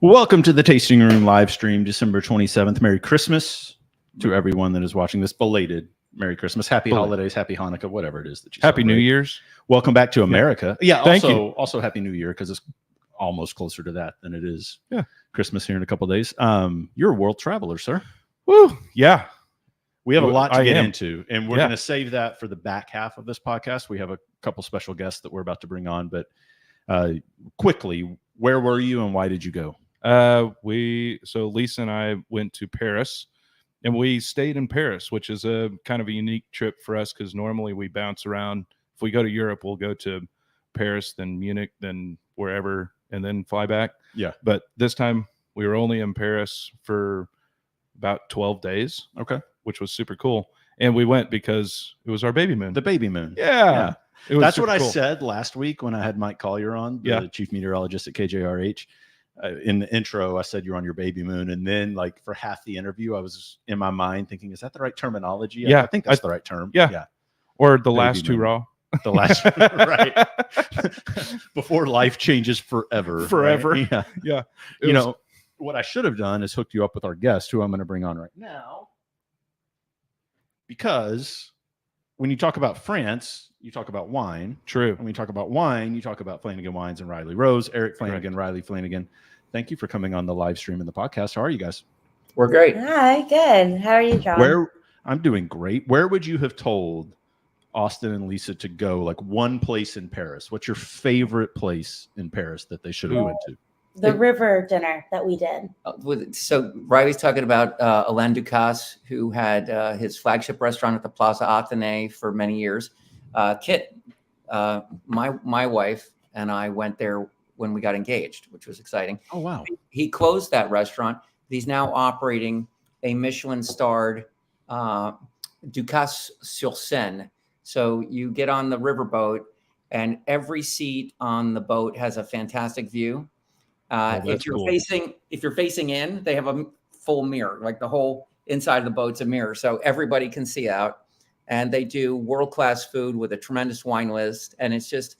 Welcome to the Tasting Room live stream, December 27th. Merry Christmas to everyone that is watching this. Belated Merry Christmas. Happy holidays, happy Hanukkah, whatever it is that you Happy celebrate. New Year's. Welcome back to America. Yeah, Thank you. Also Happy New Year, because it's almost closer to that than it is Yeah. Christmas here in a couple of days. You're a world traveler, sir. Woo, yeah. We have a lot to get am. into, and we're going to save that for the back half of this podcast. We have a couple special guests that we're about to bring on, but quickly, where were you and why did you go? So Lisa and I went to Paris, and we stayed in Paris, which is a kind of a unique trip for us because normally we bounce around. If we go to Europe, we'll go to Paris, then Munich, then wherever, and then fly back. Yeah. But this time we were only in Paris for about 12 days. Okay. Which was super cool. And we went because it was our baby moon. The baby moon. Yeah. That's what I said last week when I had Mike Collier on, the chief meteorologist at KJRH. In the intro, I said you're on your baby moon. And then, like, for half the interview, I was in my mind thinking, is that the right terminology? Yeah. I think that's the right term. Yeah. Or the baby last two moon. raw. The last, right. Before life changes forever. Forever. Right? Yeah. Yeah. You know, what I should have done is hooked you up with our guest, who I'm going to bring on right now. Because when you talk about France, you talk about wine. True. And when you talk about wine, you talk about Flanagan Wines and Riley Rose. Eric Flanagan, Riley Flanagan. Thank you for coming on the live stream and the podcast. How are you guys? We're great. Hi, good. How are you, John? I'm doing great. Where would you have told Austin and Lisa to go? Like one place in Paris. What's your favorite place in Paris that they should have went to? The river dinner that we did. So Riley's talking about Alain Ducasse, who had his flagship restaurant at the Plaza Athénée for many years. Kit, my wife, and I went there when we got engaged, which was exciting. Oh, wow. He closed that restaurant. He's now operating a Michelin-starred Ducasse sur Seine. So you get on the riverboat, and every seat on the boat has a fantastic view. If you're facing in, they have a full mirror, like the whole inside of the boat's a mirror, so everybody can see out. And they do world-class food with a tremendous wine list, and it's just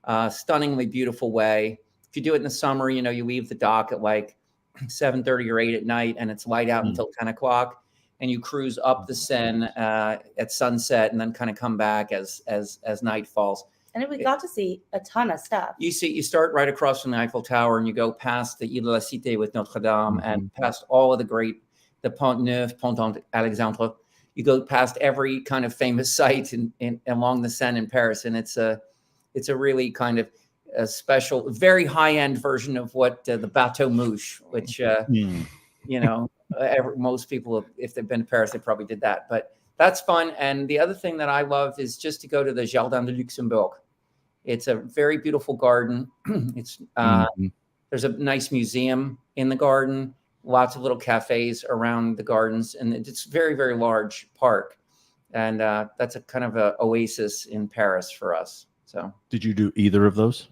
a stunningly beautiful way. If you do it in the summer, you leave the dock at like 7:30 or 8 at night, and it's light out until 10 o'clock, and you cruise up the Seine at sunset, and then kind of come back as night falls. And we got to see a ton of stuff. You start right across from the Eiffel Tower, and you go past the Ile de la Cité with Notre Dame, and past all of the Pont Neuf, Pont Alexandre. You go past every kind of famous site along the Seine in Paris, and it's a really kind of a special, very high end version of what the Bateau Mouche, which most people, if they've been to Paris, they probably did that. But that's fun. And the other thing that I love is just to go to the Jardin de Luxembourg. It's a very beautiful garden. It's there's a nice museum in the garden, lots of little cafes around the gardens, and it's a very, very large park. And that's a kind of an oasis in Paris for us. So, did you do either of those?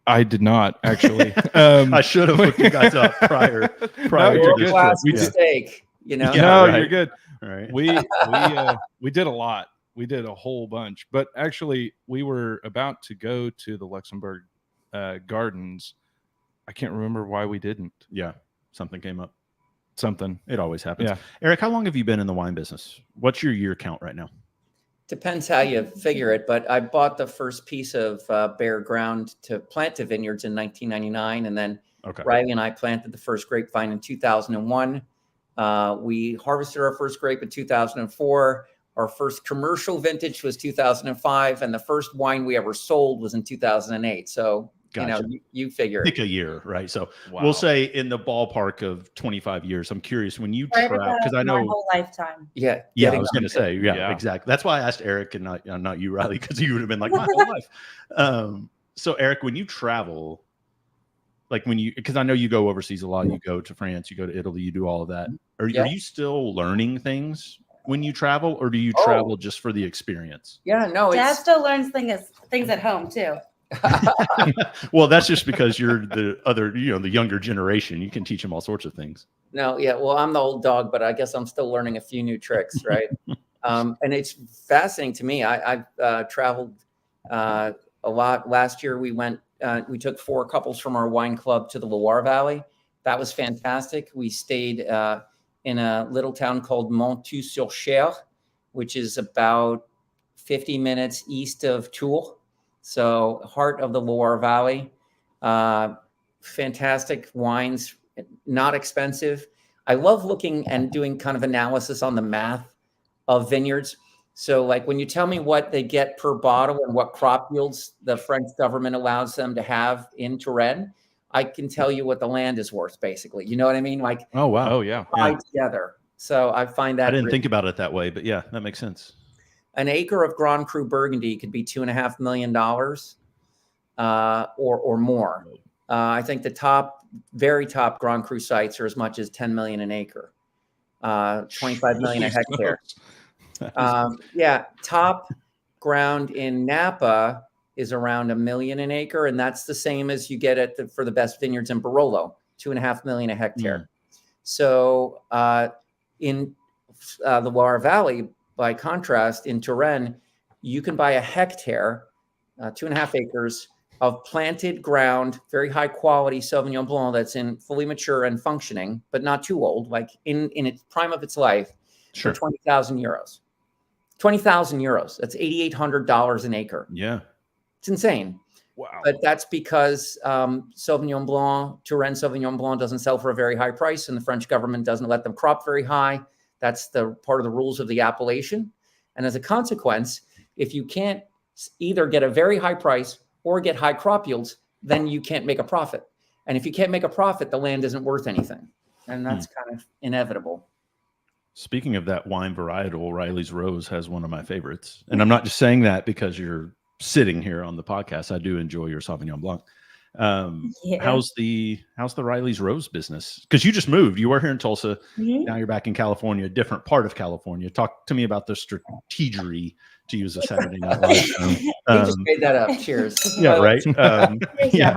I did not, actually. I should have hooked you guys up prior to this trip. We steak, You're good. All right. We did a lot. We did a whole bunch, but actually we were about to go to the Luxembourg Gardens. I can't remember why we didn't. Yeah. Something came up. Something. It always happens. Yeah. Eric, how long have you been in the wine business? What's your year count right now? Depends how you figure it, but I bought the first piece of bare ground to plant the vineyards in 1999, and then Riley and I planted the first grapevine in 2001. We harvested our first grape in 2004. Our first commercial vintage was 2005, and the first wine we ever sold was in 2008. So, gotcha. You figure Pick a year, right? So we'll say in the ballpark of 25 years. I'm curious when you travel, because I know my whole lifetime. Yeah, I was going to say, exactly. That's why I asked Eric and not you, Riley, because you would have been like my whole life. So Eric, when you travel, like because I know you go overseas a lot, you go to France, you go to Italy, you do all of that. Are you still learning things when you travel, or do you travel just for the experience? Yeah, no. Dad still learns things at home too. Well, that's just because you're the younger generation. You can teach them all sorts of things. No, yeah. Well, I'm the old dog, but I guess I'm still learning a few new tricks, right? And it's fascinating to me. I've traveled a lot. Last year, we took 4 couples from our wine club to the Loire Valley. That was fantastic. We stayed in a little town called Montou-sur-Cher, which is about 50 minutes east of Tours. So heart of the Loire Valley. Fantastic wines, not expensive. I love looking and doing kind of analysis on the math of vineyards. So like when you tell me what they get per bottle and what crop yields the French government allows them to have in Touraine, I can tell you what the land is worth, basically. You know what I mean? Like, oh wow, oh yeah, tied together. So I find that I didn't think about it that way, but yeah, that makes sense. An acre of Grand Cru Burgundy could be $2.5 million or more. I think the very top Grand Cru sites are as much as 10 million an acre, 25 million a hectare. Yeah, top ground in Napa is around $1 million an acre, and that's the same as you get for the best vineyards in Barolo, 2.5 million a hectare. So in the Loire Valley, by contrast, in Touraine, you can buy a hectare, 2.5 acres of planted ground, very high quality Sauvignon Blanc that's in fully mature and functioning, but not too old, like in its prime of its life, for 20,000 euros. 20,000 euros. That's $8,800 an acre. Yeah. It's insane. Wow. But that's because Sauvignon Blanc, Touraine Sauvignon Blanc doesn't sell for a very high price, and the French government doesn't let them crop very high. That's the part of the rules of the appellation. And as a consequence, if you can't either get a very high price or get high crop yields, then you can't make a profit. And if you can't make a profit, the land isn't worth anything. And that's kind of inevitable. Speaking of that wine varietal, Riley's Rose has one of my favorites. And I'm not just saying that because you're sitting here on the podcast. I do enjoy your Sauvignon Blanc. How's the Riley's Rose business? Because you just moved. You were here in Tulsa. Now you're back in California, a different part of California. Talk to me about the strategery, to use a Saturday Night Live term. You just made that up. Cheers. Yeah, right. Yeah.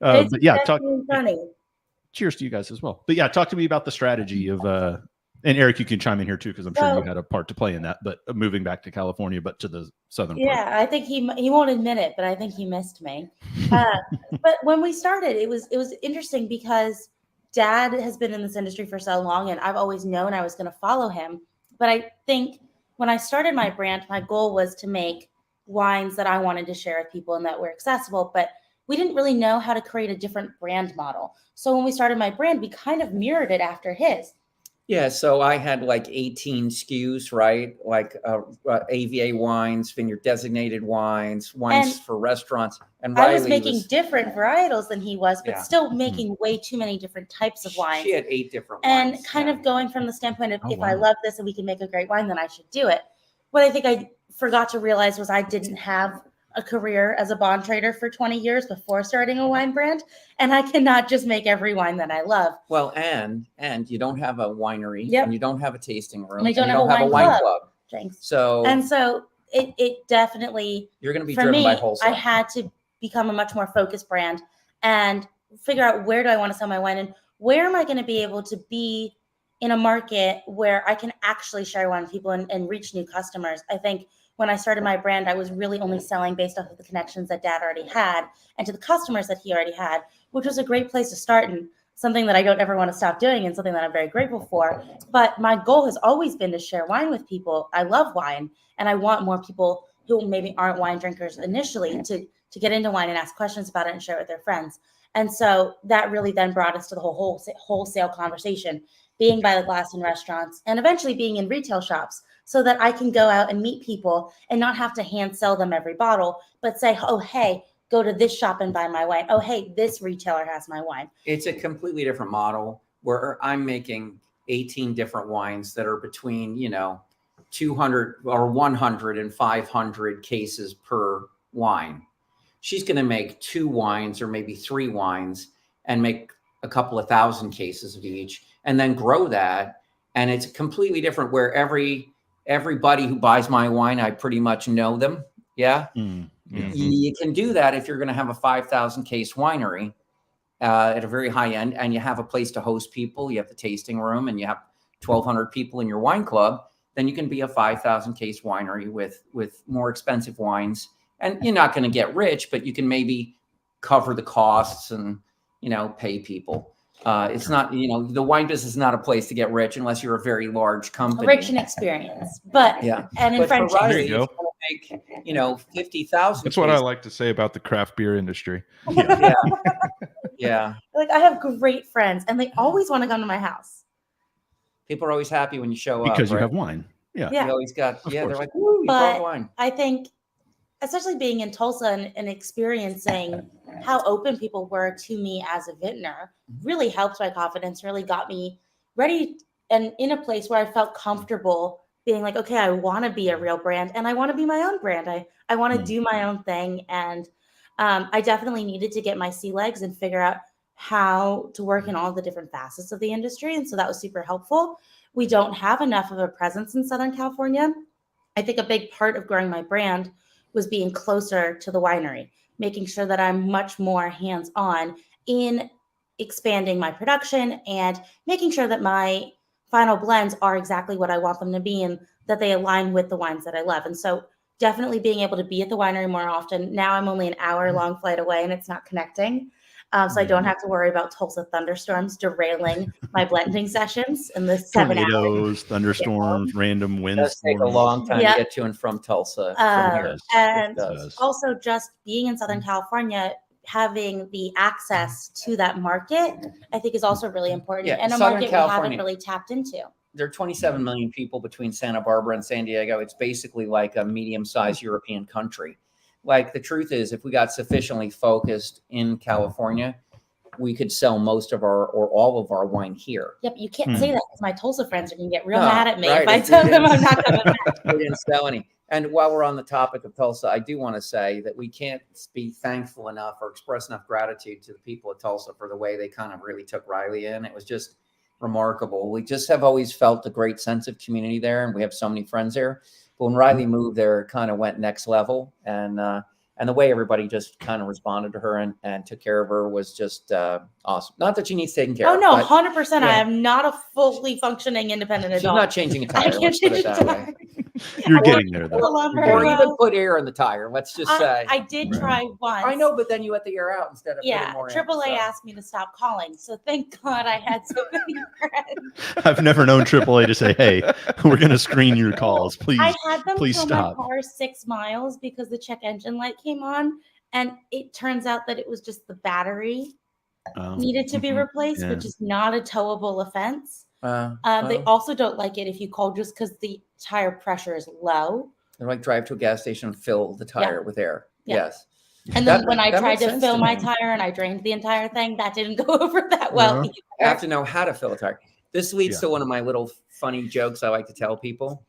But yeah, funny. Cheers to you guys as well. But yeah, talk to me about the strategy of and Eric, you can chime in here too, because I'm sure you had a part to play in that. But moving back to California, but to the southern part. Yeah, I think he won't admit it, but I think he missed me. But when we started, it was interesting because Dad has been in this industry for so long, and I've always known I was going to follow him. But I think when I started my brand, my goal was to make wines that I wanted to share with people and that were accessible. But we didn't really know how to create a different brand model. So when we started my brand, we kind of mirrored it after his. Yeah, so I had like 18 SKUs, right? Like AVA wines, vineyard designated wines for restaurants. And Riley I was making different varietals than he was, but still making way too many different types of wines. She had 8 different wines. And kind of going from the standpoint of I love this and we can make a great wine, then I should do it. What I think I forgot to realize was I didn't have a career as a bond trader for 20 years before starting a wine brand, and I cannot just make every wine that I love. Well, and you don't have a winery, and you don't have a tasting room, and you don't have a wine club. Thanks. So it definitely, you're going to be driven by wholesale. I had to become a much more focused brand and figure out, where do I want to sell my wine, and where am I going to be able to be in a market where I can actually share wine with people and reach new customers. I think when I started my brand, I was really only selling based off of the connections that Dad already had and to the customers that he already had, which was a great place to start and something that I don't ever want to stop doing and something that I'm very grateful for. But my goal has always been to share wine with people. I love wine, and I want more people who maybe aren't wine drinkers initially to get into wine and ask questions about it and share it with their friends. And so that really then brought us to the whole wholesale conversation, being by the glass in restaurants and eventually being in retail shops, so that I can go out and meet people and not have to hand sell them every bottle, but say, oh, hey, go to this shop and buy my wine. Oh, hey, this retailer has my wine. It's a completely different model where I'm making 18 different wines that are between, 200 or 100 and 500 cases per wine. She's going to make 2 wines or maybe 3 wines and make a couple of thousand cases of each and then grow that. And it's completely different where everybody who buys my wine, I pretty much know them. Yeah. Mm-hmm. You can do that if you're going to have a 5,000 case winery at a very high end, and you have a place to host people. You have the tasting room, and you have 1,200 people in your wine club. Then you can be a 5,000 case winery with more expensive wines, and you're not going to get rich, but you can maybe cover the costs and pay people. It's not, you know, the wine business is not a place to get rich unless you're a very large company. Rich in experience, but and in friendship. Riley, There you go. Make, you know, 50,000. That's what I like to say about the craft beer industry. Yeah. Like I have great friends, and they always want to come to my house. People are always happy when you show up because you have wine. Yeah. You always got. They're like, "Ooh, you brought wine." I think, especially being in Tulsa and experiencing how open people were to me as a vintner, really helped my confidence. Really got me ready and in a place where I felt comfortable being like, okay, I want to be a real brand, and I want to be my own brand. I want to do my own thing, and I definitely needed to get my sea legs and figure out how to work in all the different facets of the industry. And so that was super helpful. We don't have enough of a presence in Southern California. I think a big part of growing my brand was being closer to the winery, making sure that I'm much more hands-on in expanding my production and making sure that my final blends are exactly what I want them to be and that they align with the wines that I love. And so definitely being able to be at the winery more often. Now I'm only an hour-long flight away and it's not connecting. So I don't have to worry about Tulsa thunderstorms derailing my blending sessions in the 7 hours. Tornadoes, thunderstorms, random winds. It does take a long time to get to and from Tulsa. From here. And also just being in Southern California, having the access to that market, I think is also really important. And a market we haven't really tapped into. There are 27 million people between Santa Barbara and San Diego. It's basically like a medium-sized European country. Like the truth is, if we got sufficiently focused in California, we could sell most of our or all of our wine here. Yep, you can't say that because my Tulsa friends are going to get real mad at me if I tell them I'm not coming back. We didn't sell any. And while we're on the topic of Tulsa, I do want to say that we can't be thankful enough or express enough gratitude to the people of Tulsa for the way they kind of really took Riley in. It was just remarkable. We just have always felt a great sense of community there, and we have so many friends there. But when Riley moved there, it kind of went next level, and the way everybody just kind of responded to her and took care of her was just awesome. Not that she needs taking care of. Oh no, 100%. I am not a fully functioning independent adult. She's not changing a tire. I can't change a tire. You're getting there though. Or even put air in the tire. Let's just say. I did try once. I know, but then you let the air out instead of putting more AAA asked me to stop calling, so thank God I had so many friends. I've never known AAA to say, "Hey, we're going to screen your calls. Please, I had them please tow stop." my car 6 miles because the check engine light came on, and it turns out that it was just the battery needed to be replaced, which is not a towable offense. They also don't like it if you call just because the tire pressure is low. They're like, drive to a gas station and fill the tire with air. Yes. And then when I tried to fill my tire and I drained the entire thing, that didn't go over that well. You have to know how to fill a tire. This leads to one of my little funny jokes I like to tell people.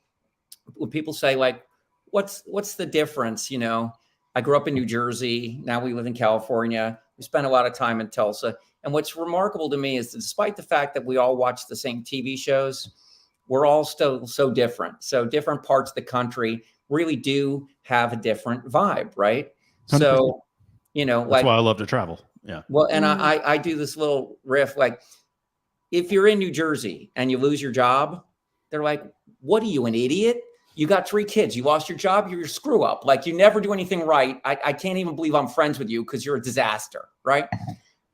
When people say, like, what's the difference? You know, I grew up in New Jersey. Now we live in California. We spent a lot of time in Tulsa. And what's remarkable to me is that despite the fact that we all watch the same TV shows, we're all still so different. So different parts of the country really do have a different vibe, right? 100%. So, you know, that's why I love to travel. Yeah. Well, and I do this little riff, like, if you're in New Jersey and you lose your job, they're like, what are you, an idiot? You got 3 kids. You lost your job. You're a screw up. Like, you never do anything right. I can't even believe I'm friends with you because you're a disaster, right?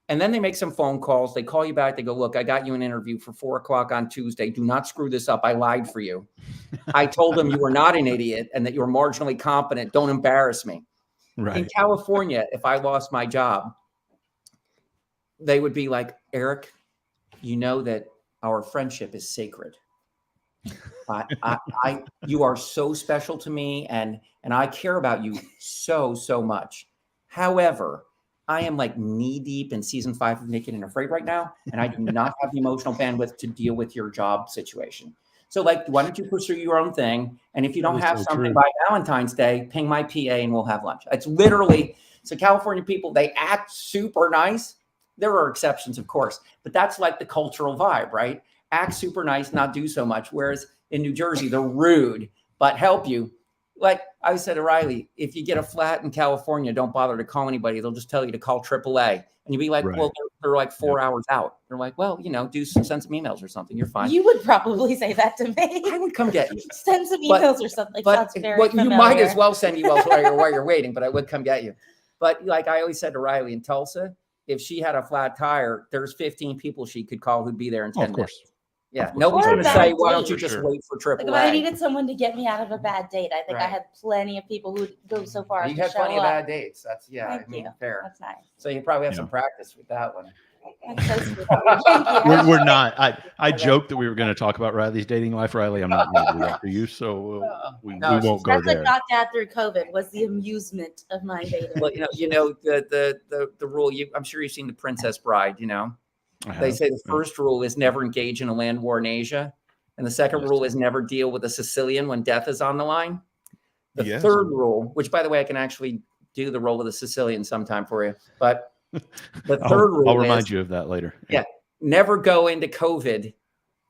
And then they make some phone calls. They call you back. They go, look, I got you an interview for 4 o'clock on Tuesday. Do not screw this up. I lied for you. I told them you were not an idiot and that you were marginally competent. Don't embarrass me. Right. In California, if I lost my job, they would be like, Eric, you know that our friendship is sacred. You are so special to me, and I care about you so much. However, I am like knee deep in season 5 of Naked and Afraid right now, and I do not have the emotional bandwidth to deal with your job situation. So, like, why don't you pursue your own thing? And if you don't have something by Valentine's Day, ping my PA and we'll have lunch. It's literally, so California people, they act super nice. There are exceptions, of course, but that's like the cultural vibe, right? Act super nice, not do so much. Whereas in New Jersey, they're rude, but help you. Like I said to Riley, if you get a flat in California, don't bother to call anybody. They'll just tell you to call AAA. And you'd be like, well, they're like 4 hours out. They're like, well, you know, send some emails or something. You're fine. You would probably say that to me. I would come get you. Send some emails or something. But you might as well send emails while you're waiting, but I would come get you. But like I always said to Riley, in Tulsa, if she had a flat tire, there's 15 people she could call who'd be there in 10 of course. minutes. Yeah, Of nobody's course. going to Or a say, bad why don't date. you For just sure. wait for AAA? Like if I needed someone to get me out of a bad date, I think I Right. had plenty of people who would go so far as You to had show plenty of up. bad dates. That's Thank you. fair. That's nice. So you probably have Yeah. some practice with that one. That's so sweet. Thank you. We're not. I joked that we were going to talk about Riley's dating life. Riley, I'm not going to do that to you, so we won't go That's there. what got Dad through COVID was the amusement of my dating. Well, the rule. I'm sure you've seen The Princess Bride. You know, they say the first rule is never engage in a land war in Asia, and the second rule is never deal with a Sicilian when death is on the line. The third rule, which by the way, I can actually do the role of the Sicilian sometime for you, but the third rule I'll remind you of that later. Yeah, never go into COVID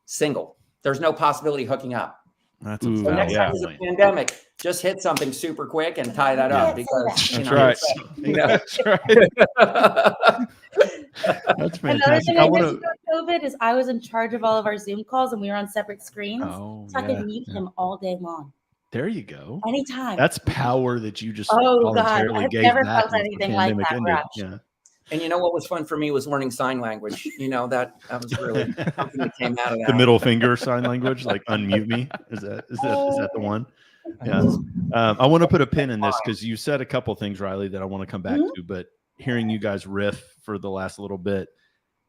single. There's no possibility of hooking up. That's So next time there's a pandemic, just hit something super quick and tie that up because that's right. That's right. That's Another fantastic. thing I I want mentioned about COVID is I was in charge of all of our Zoom calls and we were on separate screens. Oh, So I could mute him all day long. There you go. Anytime. That's power that you just Oh God, voluntarily I've gave never back felt once the anything like pandemic that, ended. Raj. Yeah. And you know what was fun for me was learning sign language. You know, that was really something that came out of that. The middle finger sign language, like unmute me. Is that the one? Yeah. I want to put a pin in this because you said a couple things, Riley, that I want to come back to. But hearing you guys riff for the last little bit,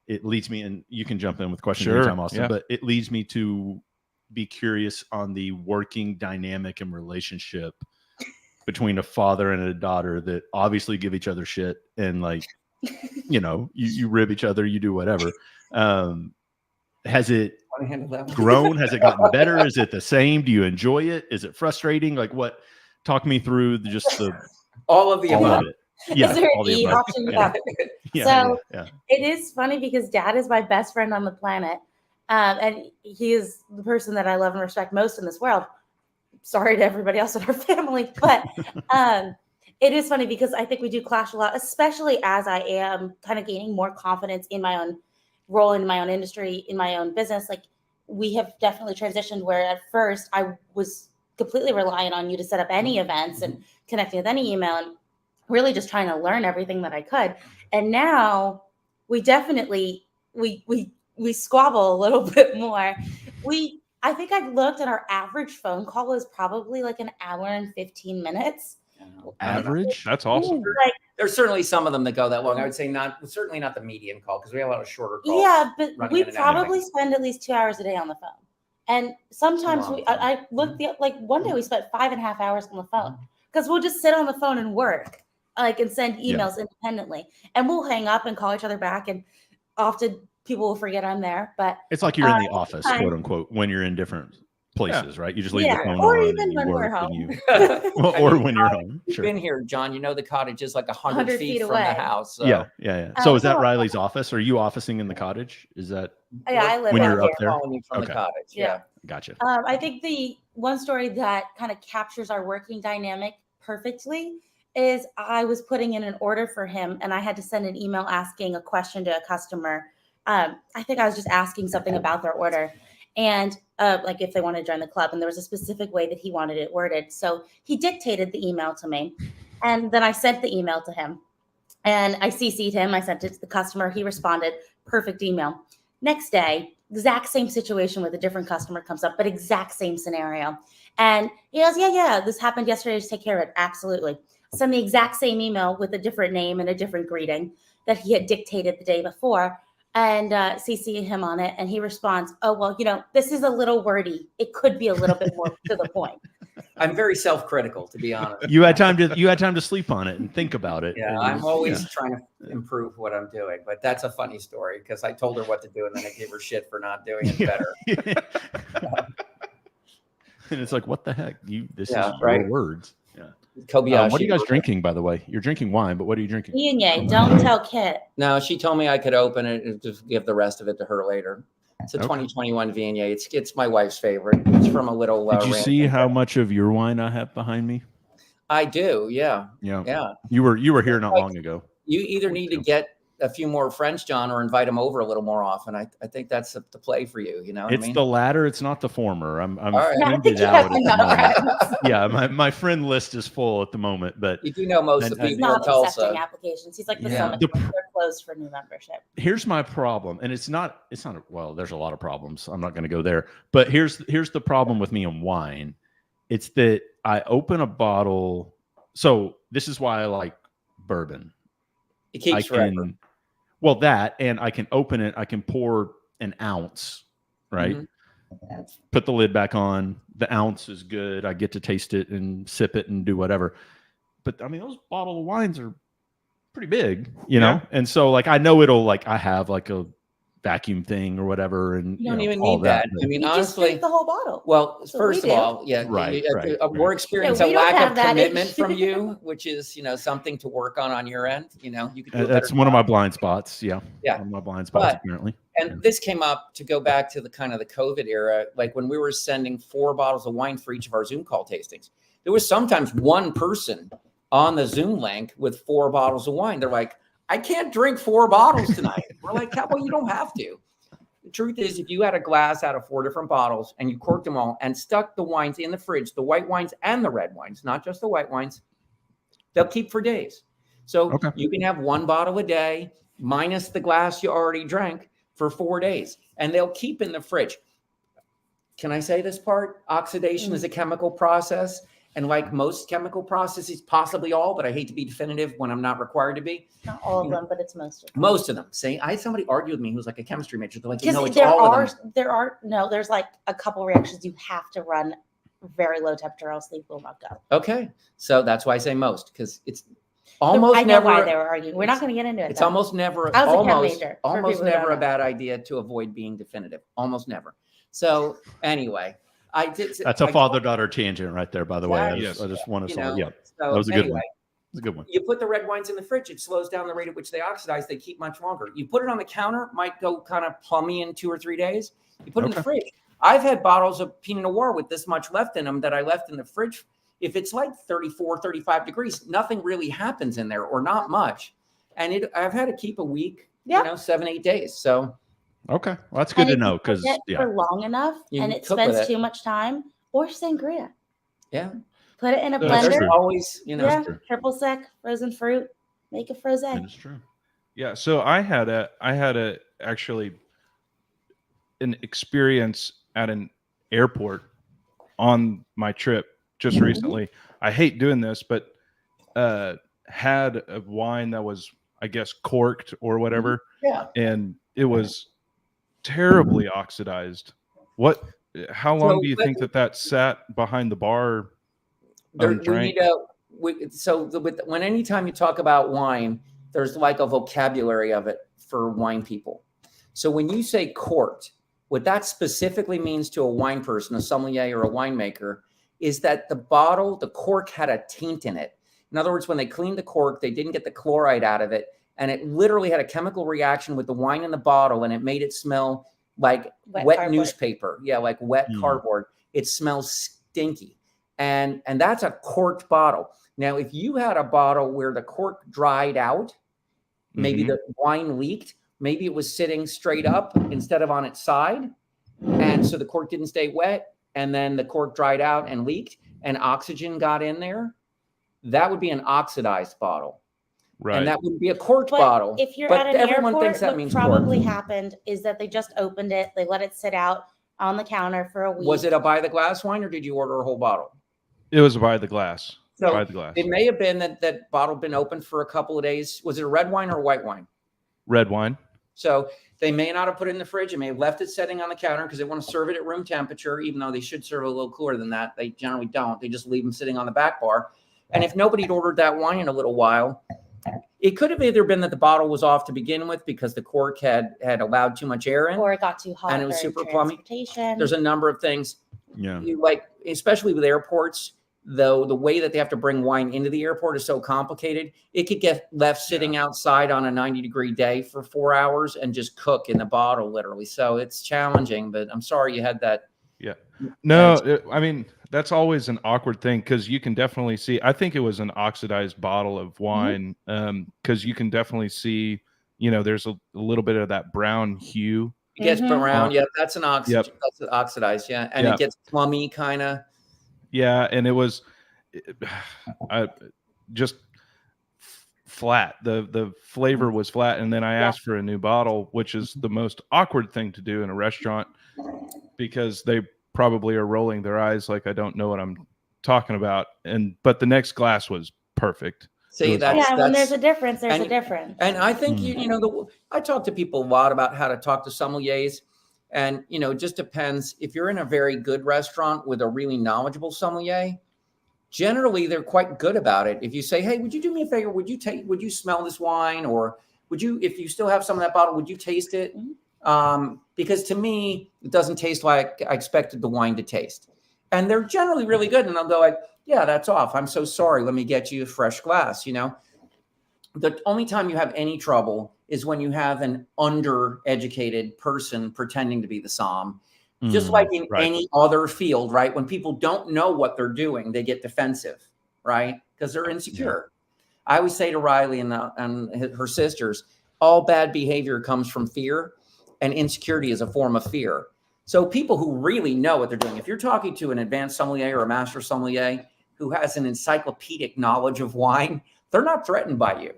it leads me, and you can jump in with questions anytime, Austin. Yeah. But it leads me to be curious on the working dynamic and relationship between a father and a daughter that obviously give each other shit and like, you know, you rib each other, you do whatever. Has it grown? Has it gotten better? Is it the same? Do you enjoy it? Is it frustrating? Like what? Talk me through all of the above. Yeah, is there all an the E above. option? Yeah. So it is funny because Dad is my best friend on the planet. And he is the person that I love and respect most in this world. Sorry to everybody else in our family, but it is funny because I think we do clash a lot, especially as I am kind of gaining more confidence in my own role, in my own industry, in my own business. Like we have definitely transitioned where at first I was completely reliant on you to set up any events and connecting with any email and really just trying to learn everything that I could. And now we definitely, we squabble a little bit more. I think I've looked at our average phone call is probably like an hour and 15 minutes. Average? That's awesome. Like, there's certainly some of them that go that long. I would say certainly not the median call because we have a lot of shorter calls. Yeah, but we probably spend at least 2 hours a day on the phone. And sometimes I looked like one day we spent 5.5 hours on the phone because we'll just sit on the phone and work, like and send emails independently, and we'll hang up and call each other back. And often people will forget I'm there, but it's like you're in the office, quote unquote, when you're in different places, right? You just leave the phone or on, even when we're home, or when you're home. You've been here, John. You know the cottage is like 100 feet from away. the house. So. Yeah. So is that Riley's office? Are you officing in the cottage? Is that? Yeah, I live when you're up there. Calling you from the cottage. Yeah, gotcha. I think the one story that kind of captures our working dynamic perfectly is I was putting in an order for him, and I had to send an email asking a question to a customer. I think I was just asking something about their order and like if they wanted to join the club, and there was a specific way that he wanted it worded. So he dictated the email to me, and then I sent the email to him, and I CC'd him. I sent it to the customer. He responded, perfect email. Next day, exact same situation with a different customer comes up, but exact same scenario. And he goes, yeah, this happened yesterday. Just take care of it. Absolutely. Send the exact same email with a different name and a different greeting that he had dictated the day before, and CC him on it. And he responds, oh, well, this is a little wordy. It could be a little bit more to the point. I'm very self-critical, to be honest. You had time to sleep on it and think about it. Yeah, I'm always trying to improve what I'm doing, but that's a funny story because I told her what to do and then I gave her shit for not doing it better. And it's like, what the heck? This is right. your words. Yeah. Kobayashi. What are you guys drinking, by the way? You're drinking wine, but what are you drinking? Viognier, don't tell Kit. No, she told me I could open it and just give the rest of it to her later. It's a 2021 Viognier. It's my wife's favorite. It's from a little. Did you see how much of your wine I have behind me? I do. Yeah. You were here not long ago. You either need to get a few more friends, John, or invite them over a little more often. I think that's the play for you. You know, what it's I mean? the latter. It's not the former. I'm right. friended out at the moment. Yeah, my friend list is full at the moment, but you do know most of the people in Tulsa. Accepting applications. He's like the Summit. They're closed for new membership. Here's my problem, and it's not. Well, there's a lot of problems. I'm not going to go there, but here's the problem with me and wine. It's that I open a bottle. So this is why I like bourbon. It keeps forever. Well, that, and I can open it. I can pour an ounce, right? Mm-hmm. Put the lid back on. The ounce is good. I get to taste it and sip it and do whatever. But I mean, those bottle of wines are pretty big, you know? And so like, I know it'll like, I have like a vacuum thing or whatever. And you don't even need that. I mean, honestly, just drink the whole bottle. Well, first of all, we're experiencing a lack of commitment from you, which is, you know, something to work on your end. You know, you could do that's one of my blind spots. Yeah. One of my blind spots, apparently. And this came up to go back to the kind of the COVID era, like when we were sending 4 bottles of wine for each of our Zoom call tastings. There was sometimes one person on the Zoom link with 4 bottles of wine. They're like, I can't drink 4 bottles tonight. We're like, well, you don't have to. The truth is, if you had a glass out of 4 different bottles and you corked them all and stuck the wines in the fridge, the white wines and the red wines, not just the white wines, they'll keep for days. So you can have 1 bottle a day minus the glass you already drank for 4 days, and they'll keep in the fridge. Can I say this part? Oxidation is a chemical process. And like most chemical processes, possibly all, but I hate to be definitive when I'm not required to be. Not all of them, but it's most of them. Most of them. I had somebody argue with me who's like a chemistry major. They're like, no, it's all of them. There's like a couple reactions you have to run very low temperature, else they will not go. Okay. So that's why I say most, because it's almost I know never. why they were arguing. We're not going to get into it. It's almost never. I was a chem major. Almost never a bad idea to avoid being definitive. Almost never. So anyway. That's a father-daughter tangent right there, by the way. I just want to say, that was a good one. It's a good one. You put the red wines in the fridge, it slows down the rate at which they oxidize. They keep much longer. You put it on the counter, might go kind of plummy in 2 or 3 days. You put it in the fridge. I've had bottles of Pinot Noir with this much left in them that I left in the fridge. If it's like 34, 35 degrees, nothing really happens in there, or not much. And I've had to keep a week, 7, 8 days. So. Okay, well, that's good to know, because for long enough and it spends too much time, or sangria. Yeah, put it in a blender. Always, triple sec, frozen fruit, make a frozen. That's true. Yeah, so I had actually an experience at an airport on my trip just recently. I hate doing this, but had a wine that was, I guess, corked or whatever. Yeah, and it was terribly oxidized. How long do you think that sat behind the bar undrank? When anytime you talk about wine, there's like a vocabulary of it for wine people. So when you say corked, what that specifically means to a wine person, a sommelier or a winemaker, is that the cork had a taint in it. In other words, when they cleaned the cork, they didn't get the chloride out of it. And it literally had a chemical reaction with the wine in the bottle, and it made it smell like wet newspaper. Yeah, like wet cardboard. It smells stinky. And that's a corked bottle. Now, if you had a bottle where the cork dried out, maybe the wine leaked, maybe it was sitting straight up instead of on its side, and so the cork didn't stay wet, and then the cork dried out and leaked, and oxygen got in there, that would be an oxidized bottle. Right. And that would be a corked bottle. If you're at an airport, what probably happened is that they just opened it. They let it sit out on the counter for a week. Was it a by the glass wine, or did you order a whole bottle? It was by the glass. So it may have been that bottle been open for a couple of days. Was it a red wine or a white wine? Red wine. So they may not have put it in the fridge. They may have left it sitting on the counter because they want to serve it at room temperature, even though they should serve it a little cooler than that. They generally don't. They just leave them sitting on the back bar. And if nobody had ordered that wine in a little while, it could have either been that the bottle was off to begin with because the cork had allowed too much air in, or it got too hot, and it was super plummy. There's a number of things. Yeah, especially with airports, though, the way that they have to bring wine into the airport is so complicated. It could get left sitting outside on a 90-degree day for 4 hours and just cook in the bottle, literally. So it's challenging. But I'm sorry you had that. Yeah. No, I mean, that's always an awkward thing, because you can definitely see, I think it was an oxidized bottle of wine, because you can definitely see there's a little bit of that brown hue. It gets brown. Yeah, that's an oxygen. Yep. That's an oxidized. Yeah, and it gets plummy kind of. Yeah, and it was just flat. The flavor was flat, and then I asked for a new bottle, which is the most awkward thing to do in a restaurant because they probably are rolling their eyes like I don't know what I'm talking about. But the next glass was perfect. See, when there's a difference, there's a difference. And I think I talk to people a lot about how to talk to sommeliers, and it just depends. If you're in a very good restaurant with a really knowledgeable sommelier, generally they're quite good about it. If you say, "Hey, would you do me a favor? Would you smell this wine, or would you, if you still have some of that bottle, would you taste it?" Because to me, it doesn't taste like I expected the wine to taste. And they're generally really good. And I'll go like, "Yeah, that's off. I'm so sorry. Let me get you a fresh glass." The only time you have any trouble is when you have an undereducated person pretending to be the somm. Just like in any other field, right? When people don't know what they're doing, they get defensive, right? Because they're insecure. I always say to Riley and her sisters, all bad behavior comes from fear, and insecurity is a form of fear. So people who really know what they're doing, if you're talking to an advanced sommelier or a master sommelier who has an encyclopedic knowledge of wine, they're not threatened by you.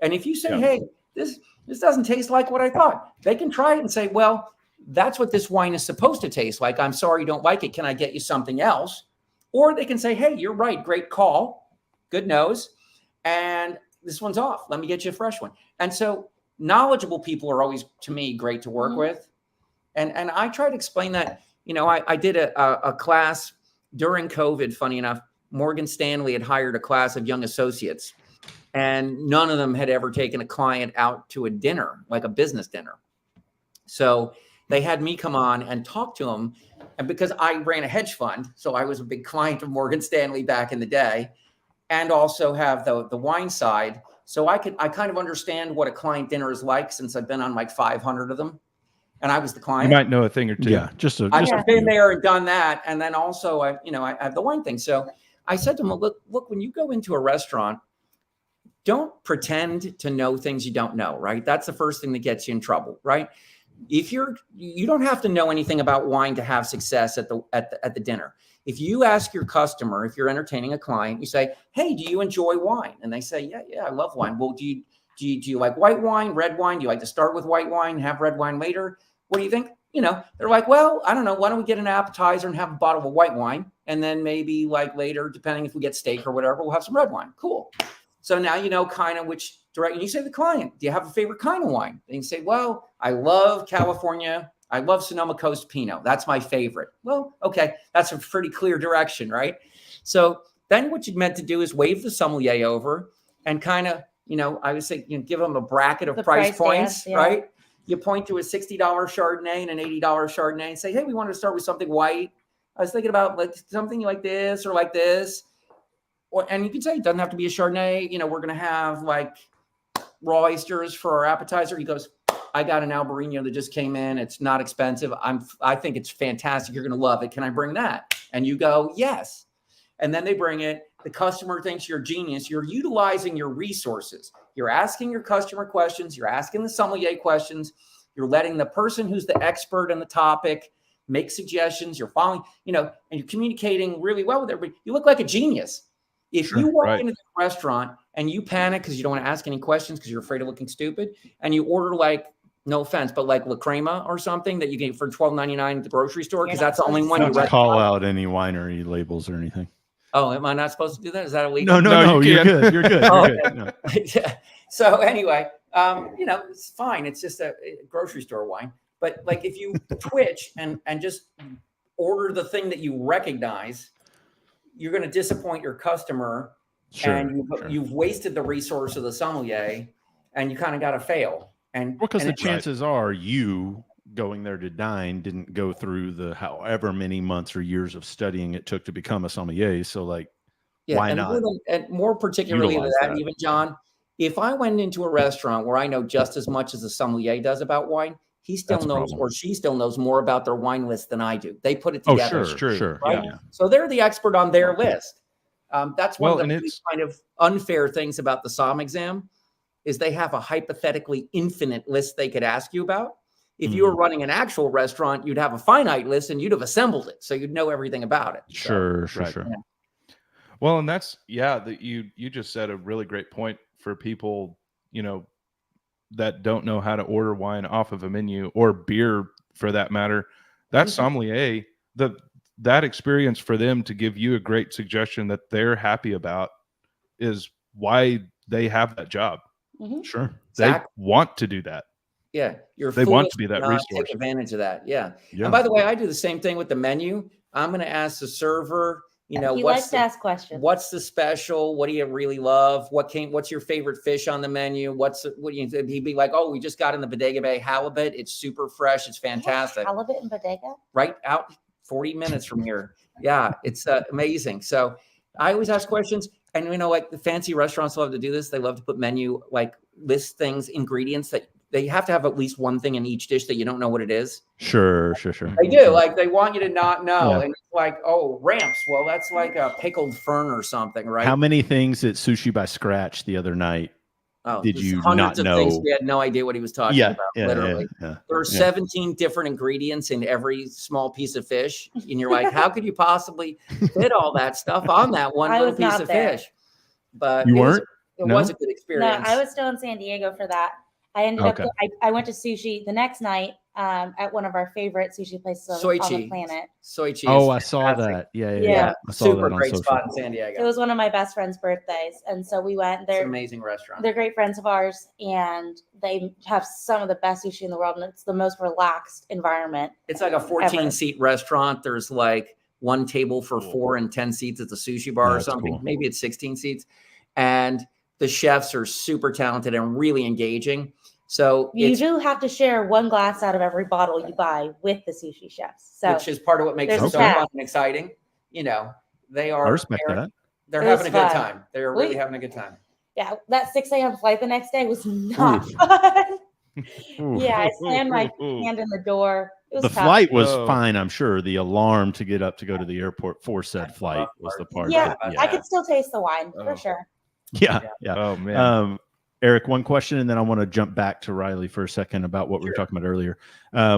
And if you say, "Hey, this doesn't taste like what I thought," they can try it and say, "Well, that's what this wine is supposed to taste like. I'm sorry you don't like it. Can I get you something else?" Or they can say, "Hey, you're right. Great call. Good nose. And this one's off. Let me get you a fresh one." And so knowledgeable people are always, to me, great to work with. And I try to explain that. I did a class during COVID, funny enough. Morgan Stanley had hired a class of young associates, and none of them had ever taken a client out to a dinner, like a business dinner. So they had me come on and talk to them. And because I ran a hedge fund, so I was a big client of Morgan Stanley back in the day, and also have the wine side. So I kind of understand what a client dinner is like, since I've been on like 500 of them. And I was the client. You might know a thing or two. Yeah, I've been there and done that. And then also I have the wine thing. So I said to him, look, when you go into a restaurant, don't pretend to know things you don't know, right? That's the first thing that gets you in trouble, right? If you don't have to know anything about wine to have success at the dinner. If you ask your customer, if you're entertaining a client, you say, "Hey, do you enjoy wine?" And they say, yeah, I love wine. Well, do you like white wine, red wine? Do you like to start with white wine, have red wine later? What do you think? They're like, "Well, I don't know. Why don't we get an appetizer and have a bottle of white wine? And then maybe like later, depending if we get steak or whatever, we'll have some red wine." Cool. So now you know kind of which direction. You say to the client, "Do you have a favorite kind of wine?" And you say, "Well, I love California. I love Sonoma Coast Pinot. That's my favorite." Well, okay. That's a pretty clear direction, right? So then what you meant to do is wave the sommelier over and kind of, I would say, give them a bracket of price points, right? You point to a $60 Chardonnay and an $80 Chardonnay and say, "Hey, we wanted to start with something white. I was thinking about like something like this or like this." And you can say it doesn't have to be a Chardonnay. We're going to have like raw oysters for our appetizer. He goes, "I got an Albarino that just came in. It's not expensive. I think it's fantastic. You're going to love it. Can I bring that?" And you go, "Yes." And then they bring it. The customer thinks you're a genius. You're utilizing your resources. You're asking your customer questions. You're asking the sommelier questions. You're letting the person who's the expert in the topic make suggestions. You're following, and you're communicating really well with everybody. You look like a genius. If you walk into the restaurant and you panic because you don't want to ask any questions because you're afraid of looking stupid, and you order like, no offense, but like La Crema or something that you get for $12.99 at the grocery store, because that's the only one you call out any winery labels or anything. Oh, am I not supposed to do that? Is that illegal? No, you're good. You're good. Oh, you're good. No. Yeah. So anyway, it's fine. It's just a grocery store wine. But like if you twitch and just order the thing that you recognize, you're going to disappoint your customer. And you've wasted the resource of the sommelier, and you kind of got to fail. And because the chances are you going there to dine didn't go through the however many months or years of studying it took to become a sommelier. So like, why not? And more particularly than that, even John, if I went into a restaurant where I know just as much as the sommelier does about wine, he still knows or she still knows more about their wine list than I do. They put it together. Oh, sure. Right? Yeah. So they're the expert on their list. That's one of the kind of unfair things about the somm exam is they have a hypothetically infinite list they could ask you about. If you were running an actual restaurant, you'd have a finite list and you'd have assembled it. So you'd know everything about it. Sure. Yeah. Well, and that's, you just said a really great point for people, that don't know how to order wine off of a menu, or beer for that matter. That sommelier, that experience for them to give you a great suggestion that they're happy about is why they have that job. Sure. They want to do that. Yeah. They want to be that resource. Take advantage of that. Yeah. And by the way, I do the same thing with the menu. I'm going to ask the server, he likes to ask questions. What's the special? What do you really love? What's your favorite fish on the menu? He'd be like, oh, we just got in the Bodega Bay halibut. It's super fresh. It's fantastic. Halibut in Bodega? Right out 40 minutes from here. Yeah. It's amazing. So I always ask questions, and like the fancy restaurants love to do this. They love to put menu, like list things, ingredients that they have to have at least one thing in each dish that you don't know what it is. Sure. They do. Like they want you to not know. Yeah. And it's like, oh, ramps. Well, that's like a pickled fern or something, right? How many things at Sushi by Scratch the other night did you not know? Things we had no idea what he was talking about, literally. There are 17 different ingredients in every small piece of fish. And you're like, how could you possibly fit all that stuff on that one little piece of fish? But you weren't? It was a good experience. No, I was still in San Diego for that. I ended up, I went to sushi the next night at one of our favorite sushi places on the planet. Soichi. Oh, I saw that. Yeah. I saw super that great spot in San Diego. It was one of my best friend's birthdays. And so we went there. It's an amazing restaurant. They're great friends of ours, and they have some of the best sushi in the world. And it's the most relaxed environment. It's like a 14-seat restaurant. There's like one table for 4 and 10 seats at the sushi bar or something. Cool. Maybe it's 16 seats. And the chefs are super talented and really engaging. So you do have to share one glass out of every bottle you buy with the sushi chefs. So which is part of what makes it so fun and exciting. They are. I respect that. They're having a good time. They're really having a good time. Yeah, that 6 a.m. flight the next day was not fun. Yeah, I slammed my hand in the door. It was the flight was fine, I'm sure. The alarm to get up to go to the airport for said flight was the part. Yeah, I could still taste the wine for sure. Yeah. Oh man. Eric, one question, and then I want to jump back to Riley for a second about what we were talking about earlier.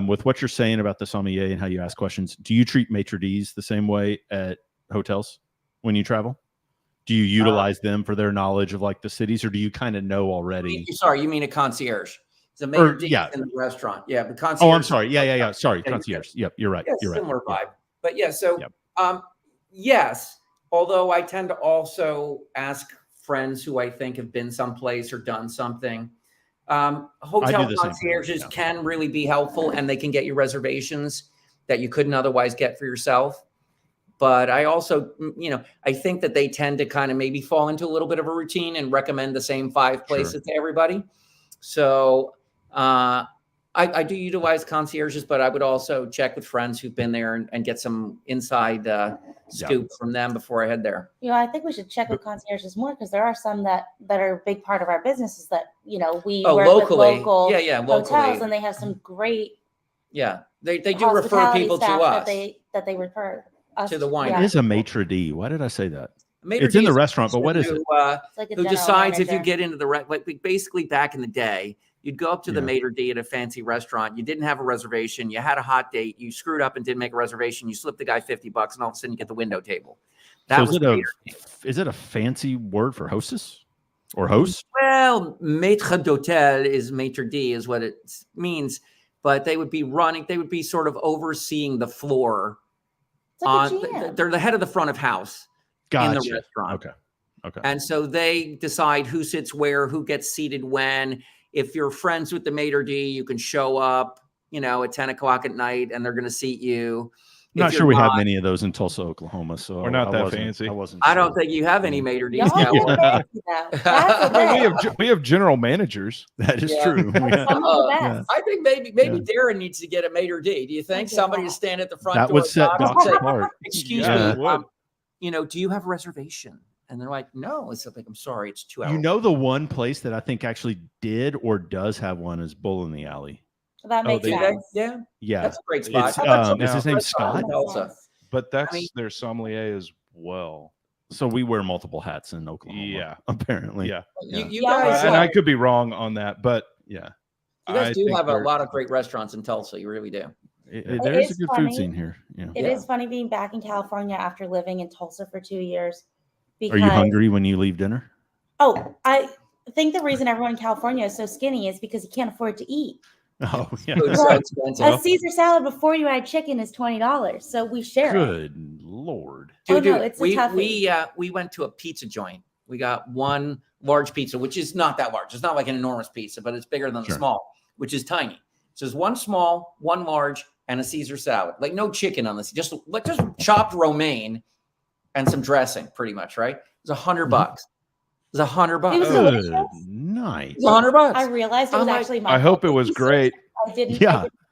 With what you're saying about the sommelier and how you ask questions, do you treat maitre d's the same way at hotels when you travel? Do you utilize them for their knowledge of like the cities, or do you kind of know already? Sorry, you mean a concierge? It's a maitre d' in the restaurant. Yeah, the concierge. Oh, I'm sorry. Yeah. Sorry, concierge. Yep, you're right. You're right. Similar vibe. But yes. Although I tend to also ask friends who I think have been someplace or done something. Hotel concierges can really be helpful, and they can get you reservations that you couldn't otherwise get for yourself. But I also, I think that they tend to kind of maybe fall into a little bit of a routine and recommend the same 5 places to everybody. So I do utilize concierges, but I would also check with friends who've been there and get some inside scoop from them before I head there. I think we should check with concierges more, because there are some that are a big part of our business is that, we work locally. With local locally. hotels, and they have some great they do refer people to us. That they refer us to the wine. It is a maitre d'. Why did I say that? It's in the restaurant, but what is it? Who decides if you get into the basically back in the day, you'd go up to the maitre d' at a fancy restaurant. You didn't have a reservation. You had a hot date. You screwed up and didn't make a reservation. You slipped the guy $50, and all of a sudden you get the window table. Is it a fancy word for hostess or host? Well, maître d'hôtel is maitre d' is what it means, but they would be sort of overseeing the floor. They're the head of the front of house in the restaurant. Okay. And so they decide who sits where, who gets seated when. If you're friends with the maitre d', you can show up, at 10 o'clock at night, and they're going to seat you. I'm not sure we have many of those in Tulsa, Oklahoma. So we're not that fancy. I don't think you have any maitre d's. We have general managers. That is true. I think maybe Darren needs to get a maitre d'. Do you think somebody to stand at the front door? That would set Doc apart. Excuse me. Do you have a reservation? And they're like, no. It's like, I'm sorry, it's 2 hours. The one place that I think actually did or does have one is Bull in the Alley. That makes sense. Yeah. That's a great spot. Is his name Scott? But that's their sommelier as well. So we wear multiple hats in Oklahoma. Yeah, apparently. yeah. You Yeah, guys, And I could be wrong on that, but Yeah. you guys I do think have a they're- lot of great restaurants in Tulsa. You really do. There is a is good funny. food scene here. Yeah. It is funny being back in California after living in Tulsa for 2 years. Are you hungry when you leave dinner? Oh, I think the reason everyone in California is so skinny is because you can't afford to eat. Oh, yeah. Food's so expensive. A Caesar salad before you add chicken is $20, so we share it. Good Lord. Dude, no, it's a toughie. we went to a pizza joint. We got one large pizza, which is not that large. It's not like an enormous pizza, but it's bigger than the small, which is tiny. So there's one small, one large, and a Caesar salad. Like no chicken on this, just chopped romaine and some dressing, pretty much, right? It was $100. It was $100. It was delicious. Nice. It was $100. I realized it was actually my I hope fault. it was great. I didn't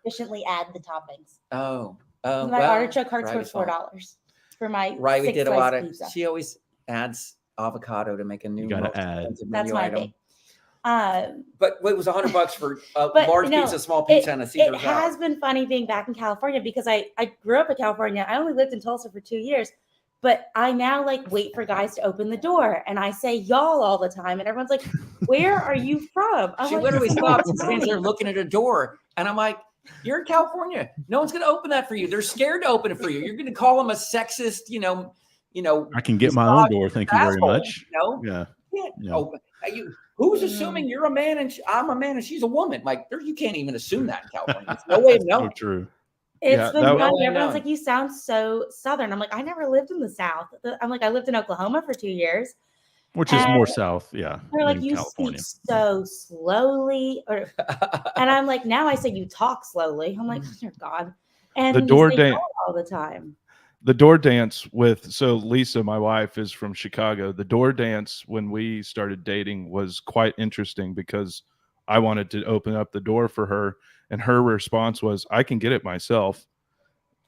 efficiently add the toppings. My artichoke hearts were $4 for my we did a lot of pizza. She always adds avocado to make a new. You gotta add. That's my item. thing. But it was $100 for a large pizza, small pizza, and a Caesar salad. It has been funny being back in California because I grew up in California. I only lived in Tulsa for 2 years, but I now like wait for guys to open the door, and I say y'all all the time, and everyone's like, "Where are you from?" She literally stops and stands there looking at a door, and I'm like, "You're in California. No one's going to open that for you. They're scared to open it for you. You're going to call them a sexist, you know. I can get my own door. Thank you very much. You know? Yeah. Open. Who's assuming you're a man and I'm a man and she's a woman? Like, you can't even assume that in California. There's no way of knowing. So true. It's been funny. Everyone's like, "You sound so Southern." I'm like, "I never lived in the South." I'm like, "I lived in Oklahoma for 2 years." Which is more South, yeah. They're like, "You speak so slowly," and I'm like, now I say you talk slowly. I'm like, "Dear God!" And the door dance all the time. The door dance so Lisa, my wife, is from Chicago. The door dance when we started dating was quite interesting because I wanted to open up the door for her, and her response was, "I can get it myself."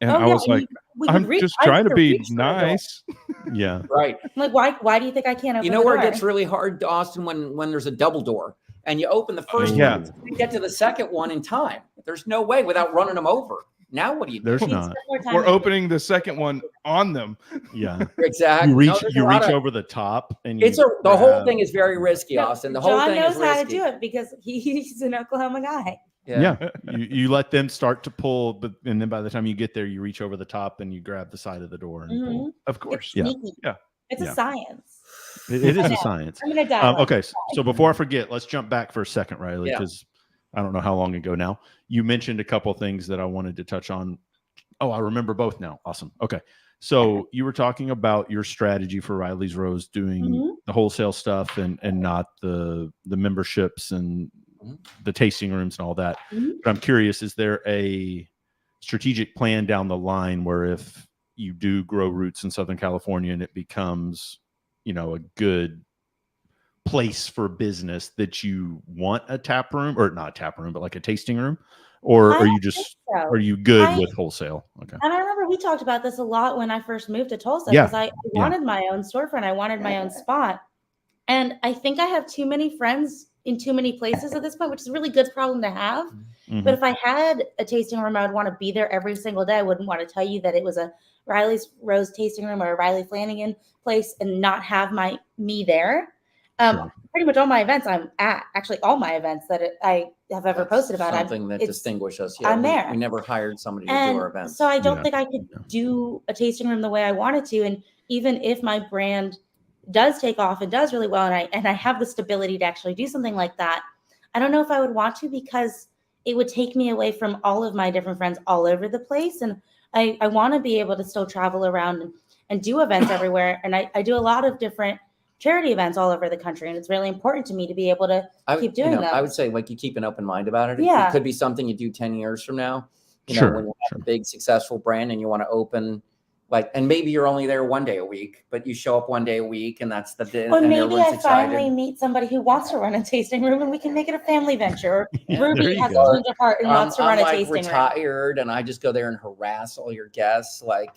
And I was like, I'm just trying to be nice. Yeah. Right. I'm like, why do you think I can't open the door? It gets really hard, Austin, when there's a double door and you open the first one, you get to the second one in time. There's no way without running them over. Now what do you do? There's not. We're opening the second one on them. Yeah. Exactly. You reach over the top and the whole thing is very risky, Austin. The whole John thing knows is risky. how to do it because he's an Oklahoma guy. Yeah. You let them start to pull, and then by the time you get there, you reach over the top and you grab the side of the door and pull. Of course. It's a science. It is a science. I'm gonna die. Okay, so before I forget, let's jump back for a second, Riley, because I don't know how long ago now. You mentioned a couple things that I wanted to touch on. Oh, I remember both now. Awesome. Okay. So you were talking about your strategy for Riley's Rose doing the wholesale stuff and not the memberships and the tasting rooms and all that. But I'm curious, is there a strategic plan down the line where if you do grow roots in Southern California and it becomes, a good place for business, that you want a tap room, or not a tap room, but like a tasting room? Or are you good with wholesale? Okay. And I remember we talked about this a lot when I first moved to Tulsa because I wanted my own storefront. I wanted my own spot. And I think I have too many friends in too many places at this point, which is a really good problem to have. But if I had a tasting room, I would want to be there every single day. I wouldn't want to tell you that it was a Riley's Rose tasting room or a Riley Flanagan place and not have me there. Pretty much all my events I'm at, actually all my events that I have ever posted about. Something that distinguishes us. Yeah, I'm there. We never hired somebody to do our events. So I don't think I could do a tasting room the way I wanted to. And even if my brand does take off and does really well, and I have the stability to actually do something like that, I don't know if I would want to, because it would take me away from all of my different friends all over the place. And I want to be able to still travel around and do events everywhere. And I do a lot of different charity events all over the country. And it's really important to me to be able to keep doing them. I would say you keep an open mind about it. Yeah. It could be something you do 10 years from now, when you have a big successful brand and you want to open, and maybe you're only there one day a week, but you show up one day a week and that's the day. Or maybe I finally meet somebody who wants to run a tasting room and we can make it a family venture. Ruby has a change of heart and wants to run a tasting room. I'm retired and I just go there and harass all your guests. Eric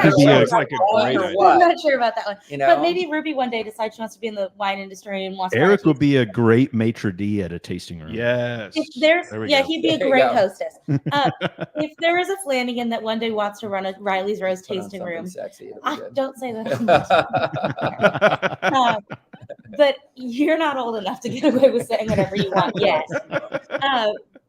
could be a great idea. I'm not sure about that one. But maybe Ruby one day decides she wants to be in the wine industry and wants Eric would be a great maitre d' at a tasting room. Yes. He'd be a great hostess. If there is a Flanagan that one day wants to run a Riley's Rose tasting tasting room. Sexy. Don't say that. But you're not old enough to get away with saying whatever you want yet.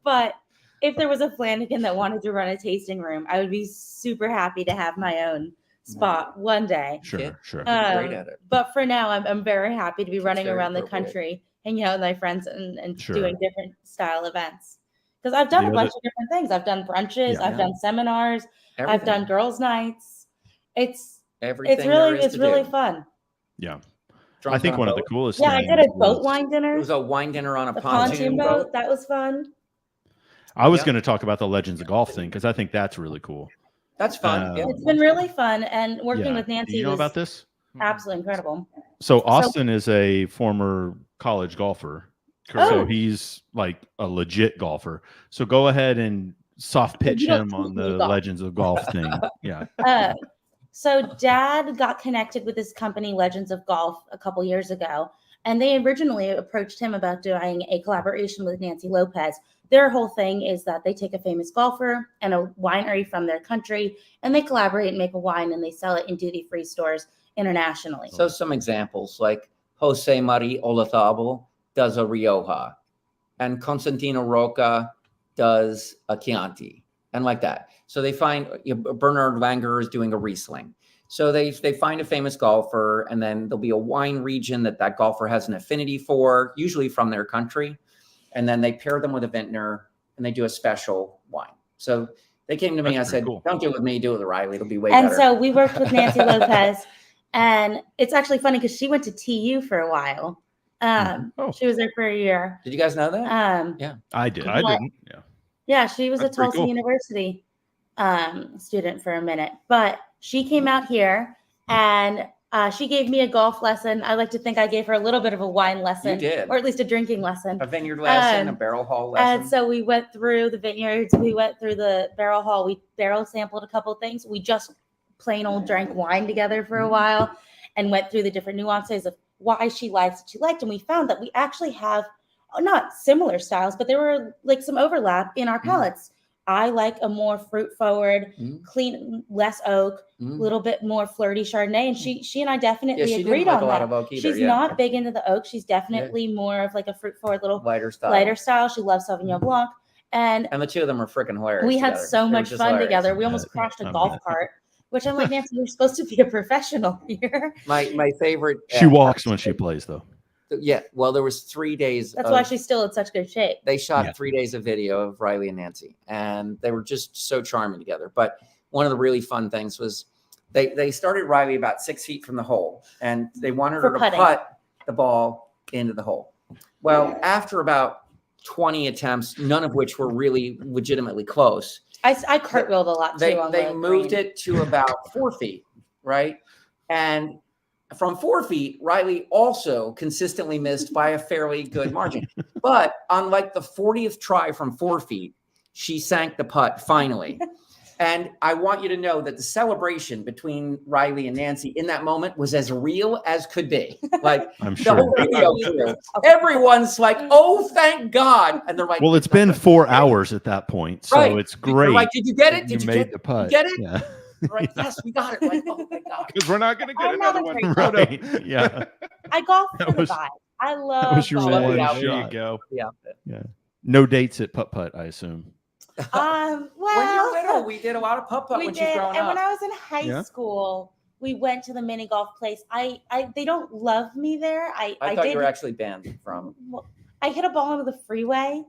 But if there was a Flanagan that wanted to run a tasting room, I would be super happy to have my own spot one day. Sure. Great at it. But for now, I'm very happy to be running around the country, hanging out with my friends and doing different style events. Because I've done a bunch of different things. I've done brunches, I've done seminars, I've done girls' nights. It's really fun. Yeah. I think one of the coolest things. I did a boat wine dinner. It was a wine dinner on a pontoon boat. That was fun. I was going to talk about the Legends of Golf thing because I think that's really cool. That's fun. It's been really fun, and working with Nancy. Do you know about this? Absolutely incredible. So Austin is a former college golfer. So he's like a legit golfer. So go ahead and soft pitch him on the Legends of Golf thing. Yeah. So Dad got connected with this company, Legends of Golf, a couple years ago, and they originally approached him about doing a collaboration with Nancy Lopez. Their whole thing is that they take a famous golfer and a winery from their country, and they collaborate and make a wine, and they sell it in duty-free stores internationally. So some examples, like Jose Mari Olazabal does a Rioja, and Constantino Roca does a Chianti, and like that. So they find Bernard Langer is doing a Riesling. So they find a famous golfer, and then there'll be a wine region that golfer has an affinity for, usually from their country. And then they pair them with a vintner, and they do a special wine. So they came to me. I said, "Don't do it with me. Do it with Riley. It'll be way better." And so we worked with Nancy Lopez, and it's actually funny because she went to TU for a while. She was there for a year. Did you guys know that? Yeah, I did. I didn't. Yeah. Yeah, she was a Tulsa University student for a minute, but she came out here and she gave me a golf lesson. I like to think I gave her a little bit of a wine lesson. You did. Or at least a drinking lesson. A vineyard lesson, a barrel hall lesson. And so we went through the vineyards. We went through the barrel hall. We barrel sampled a couple things. We just plain old drank wine together for a while and went through the different nuances of why she likes what she liked. And we found that we actually have not similar styles, but there were like some overlap in our palates. I like a more fruit forward, clean, less oak, a little bit more flirty Chardonnay. And she and I definitely agreed on that. She's not big into the oak. She's definitely more of like a fruit forward, little lighter style. She loves Sauvignon Blanc. And the two of them were freaking hilarious. We had so much fun together. We almost crashed a golf cart, which I'm like, Nancy, you're supposed to be a professional here. My favorite. She walks when she plays, though. Yeah, well, there was 3 days. That's why she's still in such good shape. They shot 3 days of video of Riley and Nancy, and they were just so charming together. But one of the really fun things was they started Riley about 6 feet from the hole, and they wanted her to putt the ball into the hole. Well, after about 20 attempts, none of which were really legitimately close. I cartwheeled a lot too. They moved it to about 4 feet, right? And from 4 feet, Riley also consistently missed by a fairly good margin. But on like the 40th try from 4 feet, she sank the putt finally. And I want you to know that the celebration between Riley and Nancy in that moment was as real as could be. Like I'm sure. The whole video, everyone's like, "Oh, thank God!" And they're like, "Well, it's been 4 hours at that point, so it's great." They're like, "Did you get it? Did you made the putt? Get it?" Yeah. Right? Yes, we got it. Like, oh my God! Because we're not going to get another one. Right? Yeah. I golf for the vibe. I love. That was your one There shot. you go. Yeah. No dates at putt, I assume. Well, when you were little, we did a lot of putt-putt when she's growing and up. when I was in high school, we went to the mini golf place. They don't love me there. I thought did, you were actually banned from. I hit a ball into the freeway.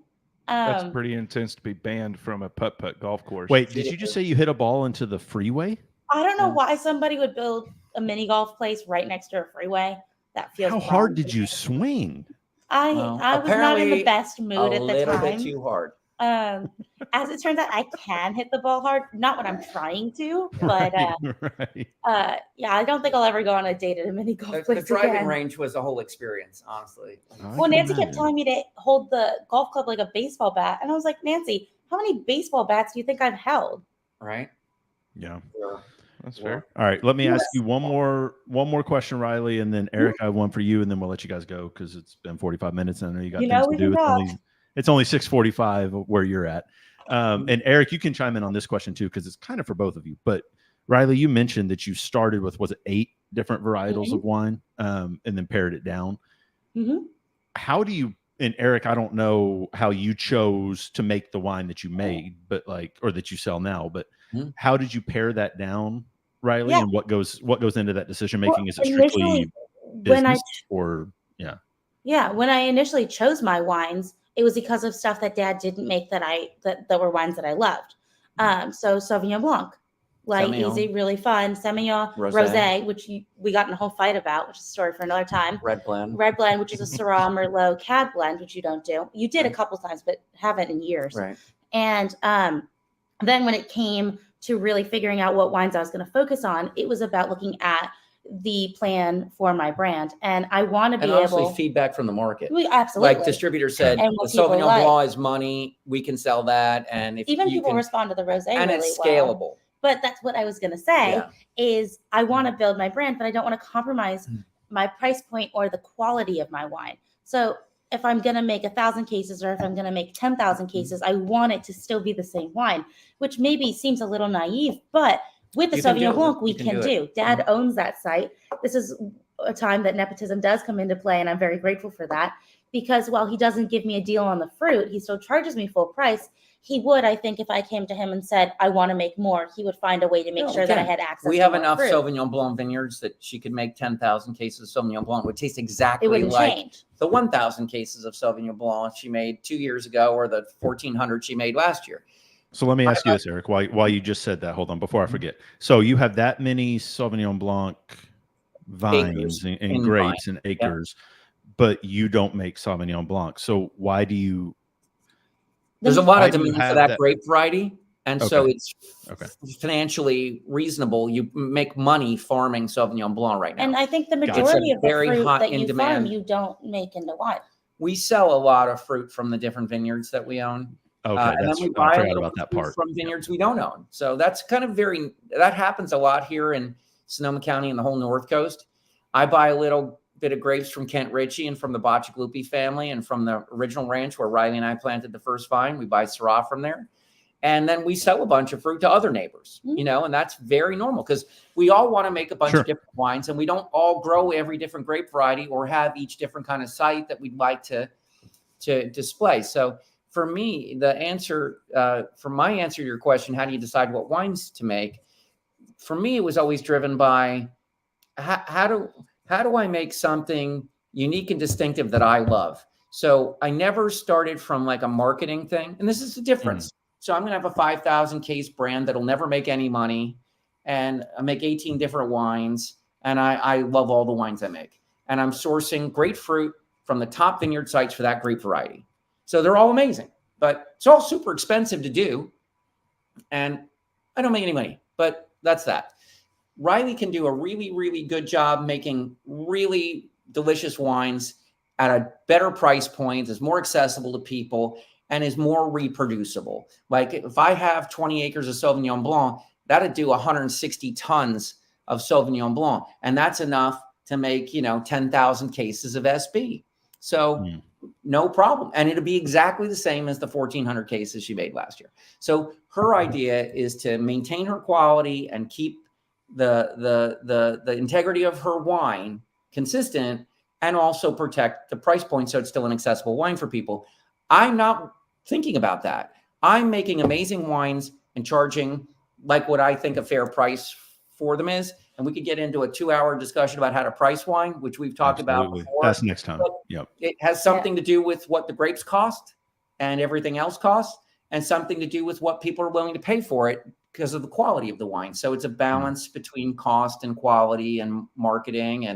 That's pretty intense to be banned from a putt-putt golf course. Wait, did you just say you hit a ball into the freeway? I don't know why somebody would build a mini golf place right next to a freeway. That feels. How hard did you swing? I was not in the best mood at the time. A little bit too hard. As it turns out, I can hit the ball hard. Not when I'm trying to, but I don't think I'll ever go on a date at a mini golf place. The driving again. range was a whole experience, honestly. Well, Nancy kept telling me to hold the golf club like a baseball bat, and I was like, Nancy, how many baseball bats do you think I've held? Right? Yeah. That's fair. All right, let me ask you one more question, Riley, and then Eric, I have one for you, and then we'll let you guys go because it's been 45 minutes, and I know you got things to do. It's only 6:45 where you're at. And Eric, you can chime in on this question too because it's kind of for both of you. But Riley, you mentioned that you started with, was it 8 different varietals of wine, and then pared it down. How do you, and Eric, I don't know how you chose to make the wine that you made, but like, or that you sell now, but how did you pare that down, Riley? And what goes into that decision making? Is it strictly business or when I initially chose my wines, it was because of stuff that Dad didn't make that were wines that I loved. So Sauvignon Blanc, light, easy, really fun. Semillon, Rosé, which we got in a whole fight about, which is a story for another time. Red blend, which is a Syrah, Merlot, Cab blend, which you don't do. You did a couple times, but haven't in years. Right. And then when it came to really figuring out what wines I was going to focus on, it was about looking at the plan for my brand, and I want to be able feedback from the market. Absolutely, like distributors said, the Sauvignon Blanc is money. We can sell that, and if even people respond to the rosé, and really it's scalable. Well. But that's what I was going to say is I want to build my brand, but I don't want to compromise my price point or the quality of my wine. So if I'm going to make 1,000 cases, or if I'm going to make 10,000 cases, I want it to still be the same wine, which maybe seems a little naive, but with the Sauvignon Blanc, we can do. Dad owns that site. This is a time that nepotism does come into play, and I'm very grateful for that, because while he doesn't give me a deal on the fruit, he still charges me full price. He would, I think, if I came to him and said, I want to make more, he would find a way to make sure that I had access to We have enough Sauvignon Blanc vineyards that she could make 10,000 cases of Sauvignon Blanc. It would taste exactly like the 1,000 cases of Sauvignon Blanc she made 2 years ago, or the 1,400 she made last year. So let me ask you this, Eric, why you just said that. Hold on, before I forget. So you have that many Sauvignon Blanc vines and grapes and acres, but you don't make Sauvignon Blanc. So why do you? There's a lot of demand for that grape variety, and so it's financially reasonable. You make money farming Sauvignon Blanc right now. And I think the majority of the fruit that you farm, you don't make into wine. We sell a lot of fruit from the different vineyards that we own. Okay, and then we buy a little fruit from vineyards we don't own. So that's kind of that happens a lot here in Sonoma County and the whole North Coast. I buy a little bit of grapes from Kent Ritchie and from the Bacigalupi family and from the original ranch where Riley and I planted the first vine. We buy Syrah from there. And then we sell a bunch of fruit to other neighbors, and that's very normal because we all want to make a bunch of different wines, and we don't all grow every different grape variety or have each different kind of site that we'd like to display. So for me, the answer, for my answer to your question, how do you decide what wines to make? For me, it was always driven by how do I make something unique and distinctive that I love? So I never started from like a marketing thing. And this is the difference. So I'm going to have a 5,000 case brand that'll never make any money. And I make 18 different wines. And I love all the wines I make. And I'm sourcing great fruit from the top vineyard sites for that grape variety. So they're all amazing, but it's all super expensive to do. And I don't make any money, but that's that. Riley can do a really, really good job making really delicious wines at a better price point, is more accessible to people, and is more reproducible. Like if I have 20 acres of Sauvignon Blanc, that'd do 160 tons of Sauvignon Blanc. And that's enough to make, 10,000 cases of SB. So no problem. And it'll be exactly the same as the 1,400 cases she made last year. So her idea is to maintain her quality and keep the integrity of her wine consistent, and also protect the price point so it's still an accessible wine for people. I'm not thinking about that. I'm making amazing wines and charging like what I think a fair price for them is. And we could get into a 2-hour discussion about how to price wine, which we've talked about before. That's next time. Yep. It has something to do with what the grapes cost and everything else costs, and something to do with what people are willing to pay for it because of the quality of the wine. So it's a balance between cost and quality and marketing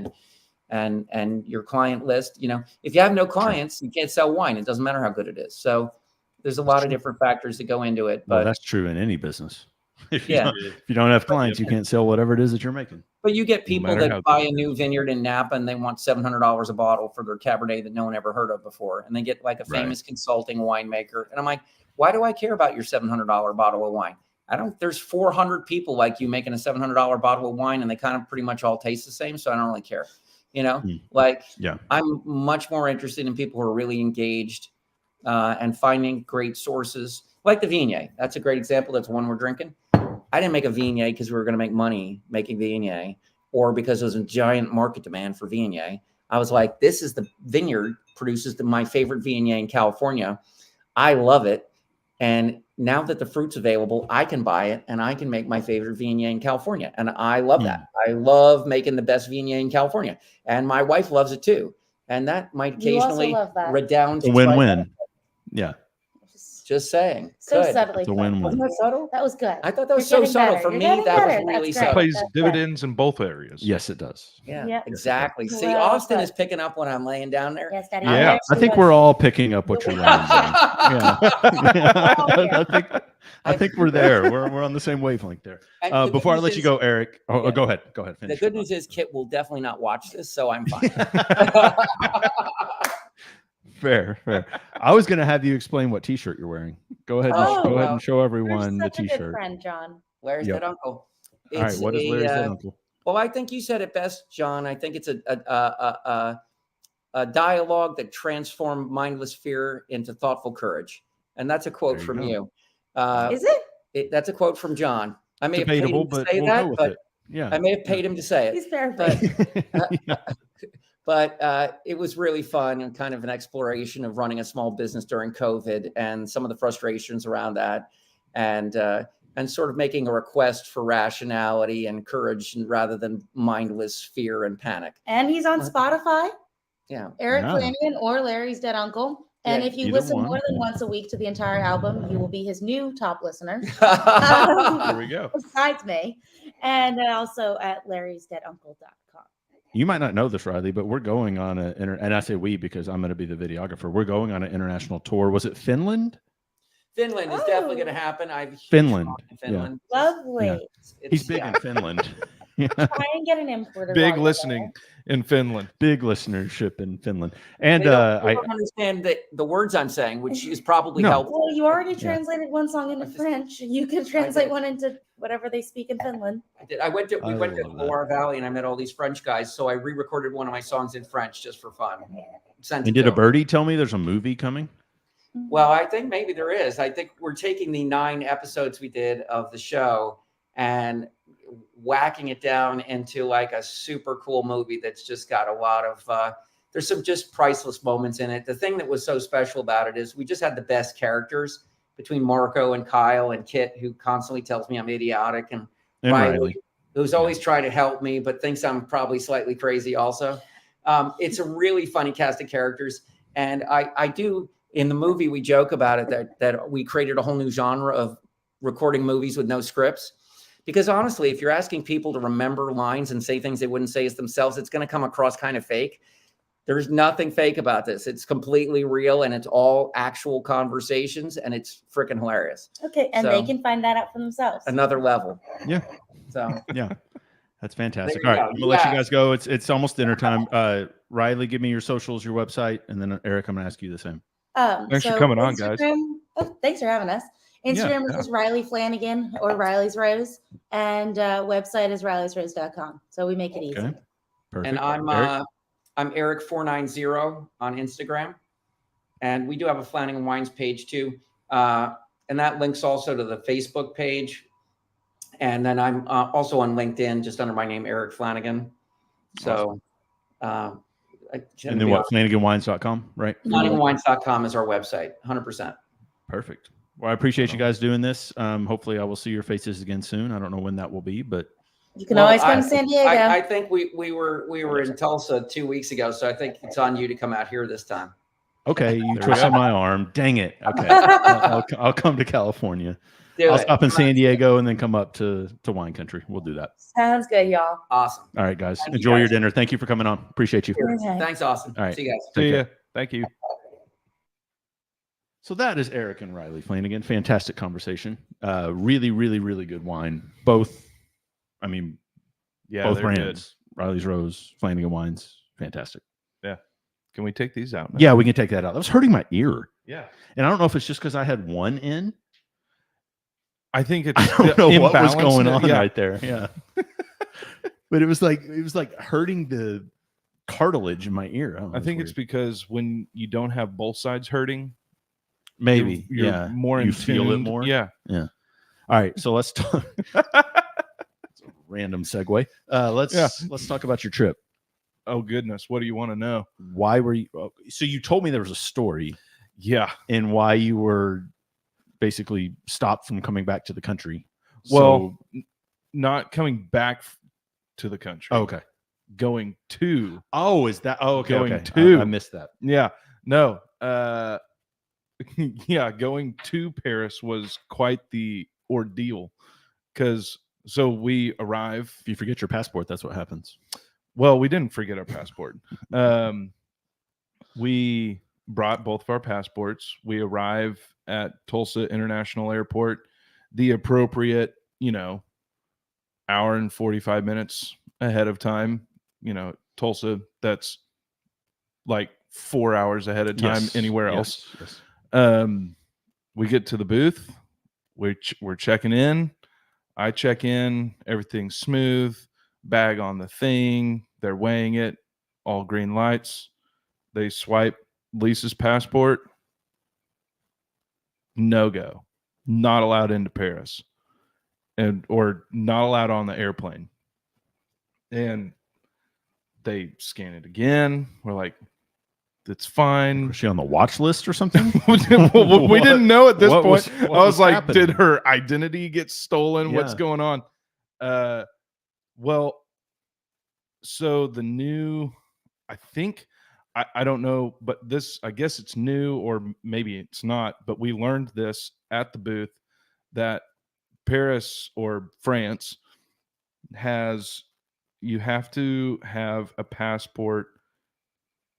and your client list. If you have no clients, you can't sell wine. It doesn't matter how good it is. So there's a lot of different factors that go into it. But that's true in any business. If you don't have clients, you can't sell whatever it is that you're making. But you get people that buy a new vineyard in Napa and they want $700 a bottle for their Cabernet that no one ever heard of before. And they get like a famous consulting winemaker. And I'm like, why do I care about your $700 bottle of wine? There's 400 people like you making a $700 bottle of wine, and they kind of pretty much all taste the same. So I don't really care. I'm much more interested in people who are really engaged and finding great sources like the Viognier. That's a great example. That's one we're drinking. I didn't make a Viognier because we were going to make money making Viognier, or because there was a giant market demand for Viognier. I was like, this is the vineyard produces my favorite Viognier in California. I love it. And now that the fruit's available, I can buy it and I can make my favorite Viognier in California. And I love that. I love making the best Viognier in California. And my wife loves it too. And that might occasionally redound to win-win. Yeah. Just saying. So subtly. It's a win-win. Wasn't that subtle? That was good. I thought that was so subtle. For me, that was really subtle. It plays dividends in both areas. Yes, it does. Yeah, exactly. See, Austin is picking up when I'm laying down there. Yes, Daddy. Yeah, I think we're all picking up what you're laying down. Yeah. I think we're there. We're on the same wavelength there. Before I let you go, Eric. Go ahead. Go ahead. The good news is Kit will definitely not watch this, so I'm fine. Fair. I was going to have you explain what T-shirt you're wearing. Go ahead. Go ahead and show everyone the T-shirt. Good friend, John. Larry's Dead Uncle. All right. What is Larry's Dead Uncle? Well, I think you said it best, John. I think it's a dialogue that transformed mindless fear into thoughtful courage, and that's a quote from you. Is it? That's a quote from John. I may Debatable, have paid him to say that, but yeah, I may have paid him to say it. He's paraphrasing. But it was really fun and kind of an exploration of running a small business during COVID and some of the frustrations around that, and sort of making a request for rationality and courage rather than mindless fear and panic. And he's on Spotify. Yeah. Eric Flanagan or Larry's Dead Uncle. And if you listen more than once a week to the entire album, you will be his new top listener. There we go. Besides me. And also at larrysdeaduncle.com. You might not know this, Riley, but we're going on and I say we because I'm going to be the videographer. We're going on an international tour. Was it Finland? Finland is definitely going to happen. Finland. Yeah. Lovely. Yeah. He's big in Finland. Try and get an importer. Big listening in Finland. Big listenership in Finland. And I don't understand the words I'm saying, which is probably helpful. Well, you already translated one song into French. You could translate one into whatever they speak in Finland. I did. We went to Loire Valley and I met all these French guys. So I re-recorded one of my songs in French just for fun. And did a birdie tell me there's a movie coming? Well, I think maybe there is. I think we're taking the 9 episodes we did of the show and whacking it down into like a super cool movie that's just got a lot of there's some just priceless moments in it. The thing that was so special about it is we just had the best characters between Marco and Kyle and Kit, who constantly tells me I'm idiotic, and Riley, who's always trying to help me but thinks I'm probably slightly crazy also. It's a really funny cast of characters, and I do in the movie we joke about it that we created a whole new genre of recording movies with no scripts. Because honestly, if you're asking people to remember lines and say things they wouldn't say as themselves, it's going to come across kind of fake. There's nothing fake about this. It's completely real, and it's all actual conversations, and it's freaking hilarious. Okay, and they can find that out for themselves. Another level. Yeah. So yeah, that's fantastic. All right, I'm gonna let you guys go. It's almost dinner time. Riley, give me your socials, your website, and then Eric, I'm gonna ask you the same. Thanks for coming on, guys. Oh, thanks for having us. Instagram is just Riley Flanagan or Riley's Rose, and website is rileysrose.com. So we make it easy. Okay. Perfect. And I'm Eric490 on Instagram, and we do have a Flanagan Wines page too, and that links also to the Facebook page. And then I'm also on LinkedIn, just under my name, Eric Flanagan. So, and then what? FlanaganWines.com, right? FlanaganWines.com is our website. 100%. Perfect. Well, I appreciate you guys doing this. Hopefully I will see your faces again soon. I don't know when that will be, but you can always come to San Diego. I think we were in Tulsa 2 weeks ago, so I think it's on you to come out here this time. Okay, you twisted my arm. Dang it. Okay. I'll come to California. I'll stop in San Diego and then come up to wine country. We'll do that. Sounds good, y'all. Awesome. All right, guys. Enjoy your dinner. Thank you for coming on. Appreciate you. Okay. Thanks, Austin. All right. See you guys. See ya. Thank you. So that is Eric and Riley Flanagan. Fantastic conversation. Really, really, really good wine. Both, I mean, both brands. Good. Riley's Rose, Flanagan Wines. Fantastic. Yeah. Can we take these out now? Yeah, we can take that out. That was hurting my ear. Yeah. And I don't know if it's just because I had one in. I think it's I don't know what was going on right there. Yeah. But it was like hurting the cartilage in my ear. I think it's because when you don't have both sides hurting, maybe you're more you feel it more. Yeah. All right, so let's talk. Random segue. Let's talk about your trip. Oh goodness, what do you want to know? Why were you? So you told me there was a story. Yeah, and why you were basically stopped from coming back to the country. Well, not coming back to the country. Oh, okay. Going to. Oh, is that? Oh, okay. Going okay. to. I missed that. Yeah. No. Yeah. Going to Paris was quite the ordeal because so we arrive. If you forget your passport, that's what happens. Well, we didn't forget our passport. We brought both of our passports. We arrive at Tulsa International Airport, the appropriate, hour and 45 minutes ahead of time. Tulsa, that's like 4 hours ahead of time anywhere else. Yes. We get to the booth. We're checking in. I check in. Everything's smooth. Bag on the thing. They're weighing it. All green lights. They swipe Lisa's passport. No go. Not allowed into Paris. Or not allowed on the airplane. And they scan it again. We're like, that's fine. Was she on the watch list or something? We didn't know at this point. I was like, happening? did her identity get stolen? Yeah. What's going on? Well, so the new, I think, I don't know, but this, I guess it's new or maybe it's not, but we learned this at the booth that Paris or France you have to have a passport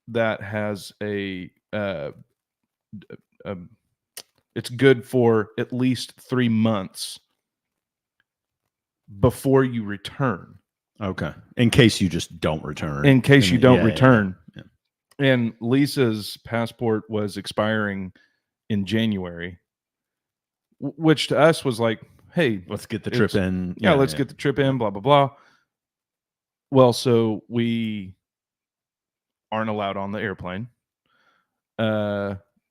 that has it's good for at least 3 months before you return. Okay. In case you just don't return. In case you don't return. Yeah. And Lisa's passport was expiring in January, which to us was like, hey, let's get the trip in. Yeah, let's get the trip in, blah, blah, blah. Well, so we aren't allowed on the airplane.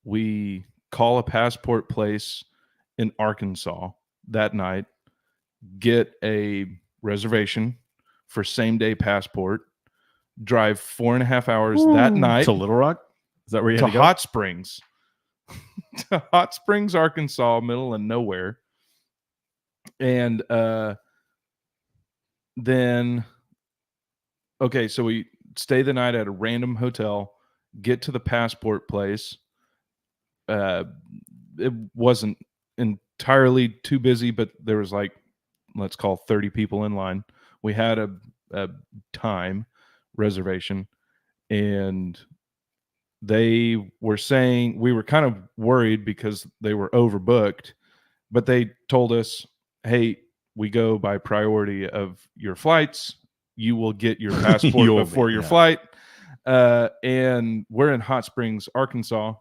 We call a passport place in Arkansas that night, get a reservation for same-day passport, drive 4.5 hours that night to Little Rock. Is that where you had to go? Hot Springs, to Hot Springs, Arkansas, middle of nowhere, and then okay, so we stay the night at a random hotel, get to the passport place. It wasn't entirely too busy, but there was like, let's call 30 people in line. We had a time reservation, and they were saying, we were kind of worried because they were overbooked, but they told us, hey, we go by priority of your flights. You will get your passport before your flight. And we're in Hot Springs, Arkansas.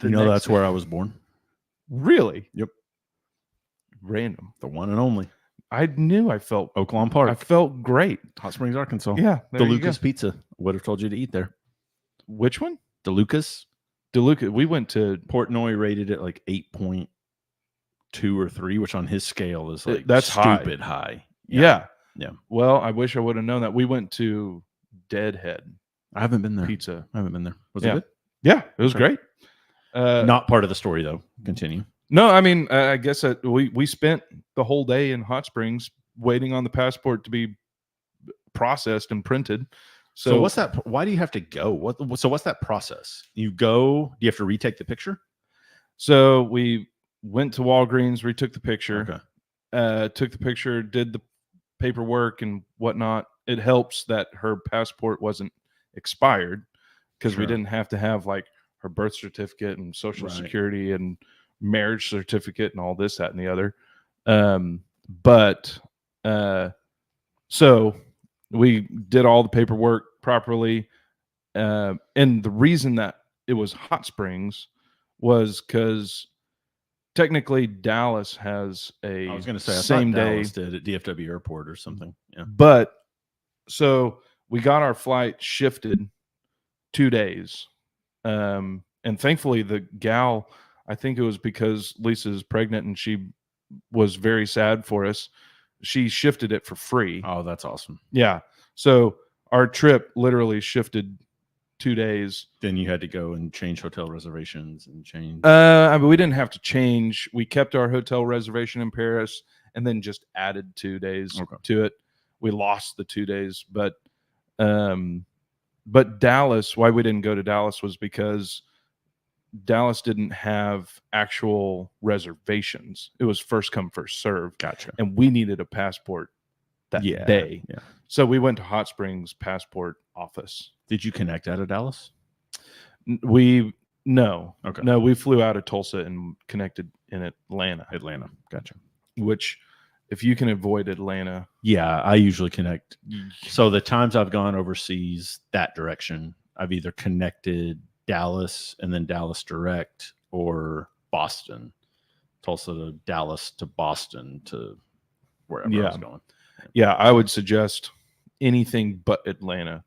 That's where I was born. Really? Yep. Random. The one and only. I knew I felt Oaklawn Park. I felt great. Hot Springs, Arkansas. Yeah. DeLucas Pizza. Would have told you to eat there. Which one? DeLucas. We went to Portnoy, rated it like 8.2 or 3, which on his scale is like that's stupid high. Yeah. Yeah. Well, I wish I would have known that. We went to Deadhead. I haven't been there. Pizza. I haven't been there. Was it good? Yeah, it was great. Not part of the story though. Continue. No, I mean, I guess we spent the whole day in Hot Springs waiting on the passport to be processed and printed. So what's that? Why do you have to go? So what's that process? You go. Do you have to retake the picture? So we went to Walgreens, retook the picture. Okay. Took the picture, did the paperwork and whatnot. It helps that her passport wasn't expired because we didn't have to have like her birth certificate and social security and marriage certificate and all this, that, and the other. So we did all the paperwork properly. And the reason that it was Hot Springs was because technically Dallas has a I was going to say, same day Dallas did at DFW airport or something. Yeah. But so we got our flight shifted 2 days. And thankfully the gal, I think it was because Lisa's pregnant and she was very sad for us. She shifted it for free. Oh, that's awesome. Yeah. So our trip literally shifted 2 days. Then you had to go and change hotel reservations and change. I mean, we didn't have to change. We kept our hotel reservation in Paris and then just added 2 days to it. We lost the 2 days, but Dallas, why we didn't go to Dallas was because Dallas didn't have actual reservations. It was first come, first serve. Gotcha. And we needed a passport that day. Yeah. So we went to Hot Springs passport office. Did you connect out of Dallas? No. Okay. No, we flew out of Tulsa and connected in Atlanta. Gotcha. Which, if you can avoid Atlanta. Yeah, I usually connect. So the times I've gone overseas that direction, I've either connected Dallas and then Dallas direct, or Boston, Tulsa to Dallas to Boston to wherever I was going. Yeah, I would suggest anything but Atlanta.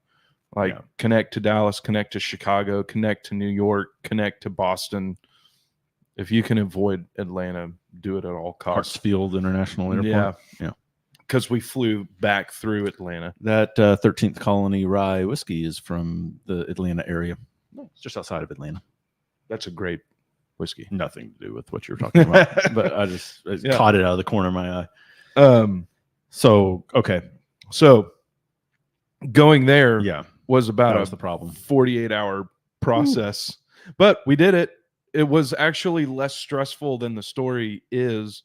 Like connect to Dallas, connect to Chicago, connect to New York, connect to Boston. If you can avoid Atlanta, do it at all costs. Hartsfield International Airport. Yeah. Because we flew back through Atlanta. That 13th Colony Rye whiskey is from the Atlanta area. It's just outside of Atlanta. That's a great whiskey. Nothing to do with what you're talking about, but I just caught it out of the corner of my eye. So going there was about the problem. 48-hour process. But we did it. It was actually less stressful than the story is,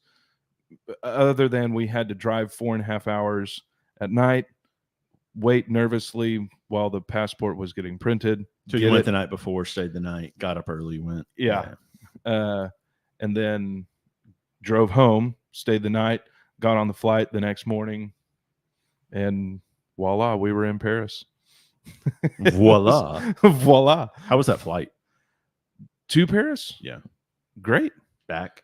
other than we had to drive 4.5 hours at night, wait nervously while the passport was getting printed. So you went the night before, stayed the night, got up early, went. Yeah. And then drove home, stayed the night, got on the flight the next morning, and voila, we were in Paris. Voila. Voila. How was that flight? To Paris? Yeah. Great. Back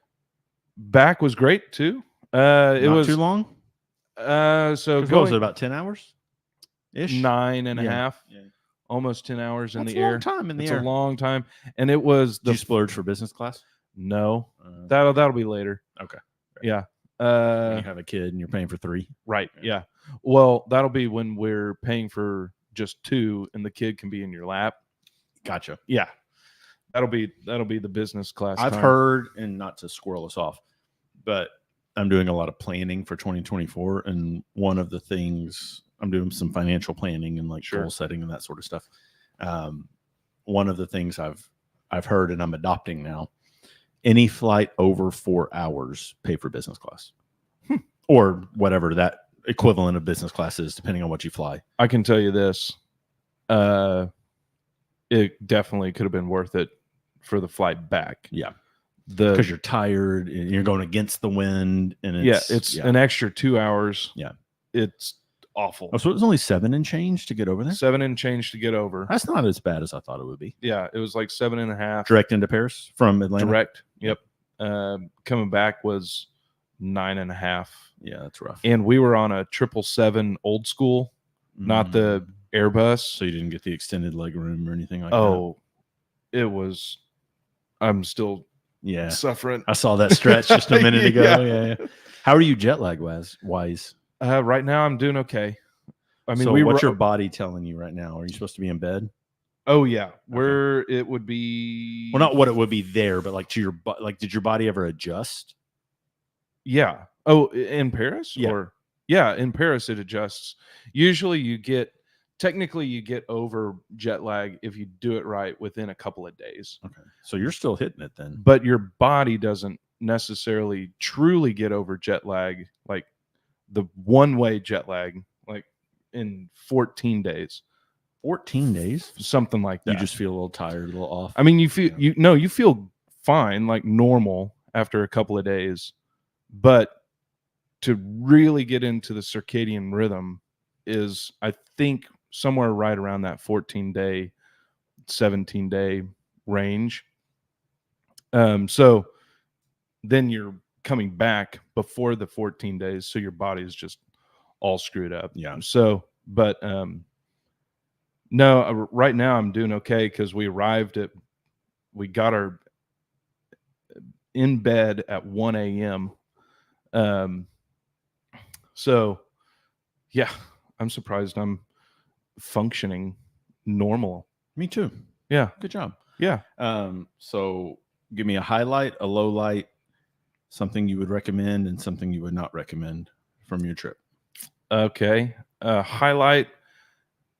was great too. It was too long. So what was it, about 10 hours ish? 9.5. Yeah. Almost 10 hours in the air. That's a long time in the air. It's a long time. And it was Did you splurge for business class? No. That'll be later. Okay. Yeah. When you have a kid and you're paying for 3. Right. Yeah. Well, that'll be when we're paying for just 2 and the kid can be in your lap. Gotcha. Yeah. That'll be the business class. I've heard, and not to squirrel us off, but I'm doing a lot of planning for 2024. And one of the things, I'm doing some financial planning and goal setting and that sort of stuff. One of the things I've heard and I'm adopting now, any flight over 4 hours, pay for business class. Or whatever that equivalent of business class is, depending on what you fly. I can tell you this. It definitely could have been worth it for the flight back. Yeah. Because you're tired and you're going against the wind. And it's an extra 2 hours. Yeah. It's awful. Oh, so it was only 7 and change to get over there? 7 and change to get over. That's not as bad as I thought it would be. Yeah. It was like 7.5. Direct into Paris from Atlanta? Direct. Yep. Coming back was 9.5. Yeah, that's rough. And we were on a 777 old school, not the Airbus. So you didn't get the extended leg room or anything like that? Oh, it was. I'm still suffering. I saw that stretch just a minute ago. Yeah. How are you jet lag wise? Right now, I'm doing okay. I mean, so what's your body telling you right now? Are you supposed to be in bed? Oh yeah, where it would be. Well, not what it would be there, but to your did your body ever adjust? Yeah. Oh, in Paris? Yeah. In Paris it adjusts. Usually you get over jet lag if you do it right within a couple of days. Okay. So you're still hitting it then. But your body doesn't necessarily truly get over jet lag, like the one-way jet lag, like in 14 days. 14 days? Something like that. You just feel a little tired, a little off. I mean, you feel fine, like normal after a couple of days. But to really get into the circadian rhythm is, I think, somewhere right around that 14-day, 17-day range. So then you're coming back before the 14 days, so your body is just all screwed up. Yeah. So, but no, right now I'm doing okay because we got our in bed at 1 a.m. So yeah, I'm surprised I'm functioning normal. Me too. Yeah. Good job. Yeah. So give me a highlight, a low light, something you would recommend, and something you would not recommend from your trip. Okay. Highlight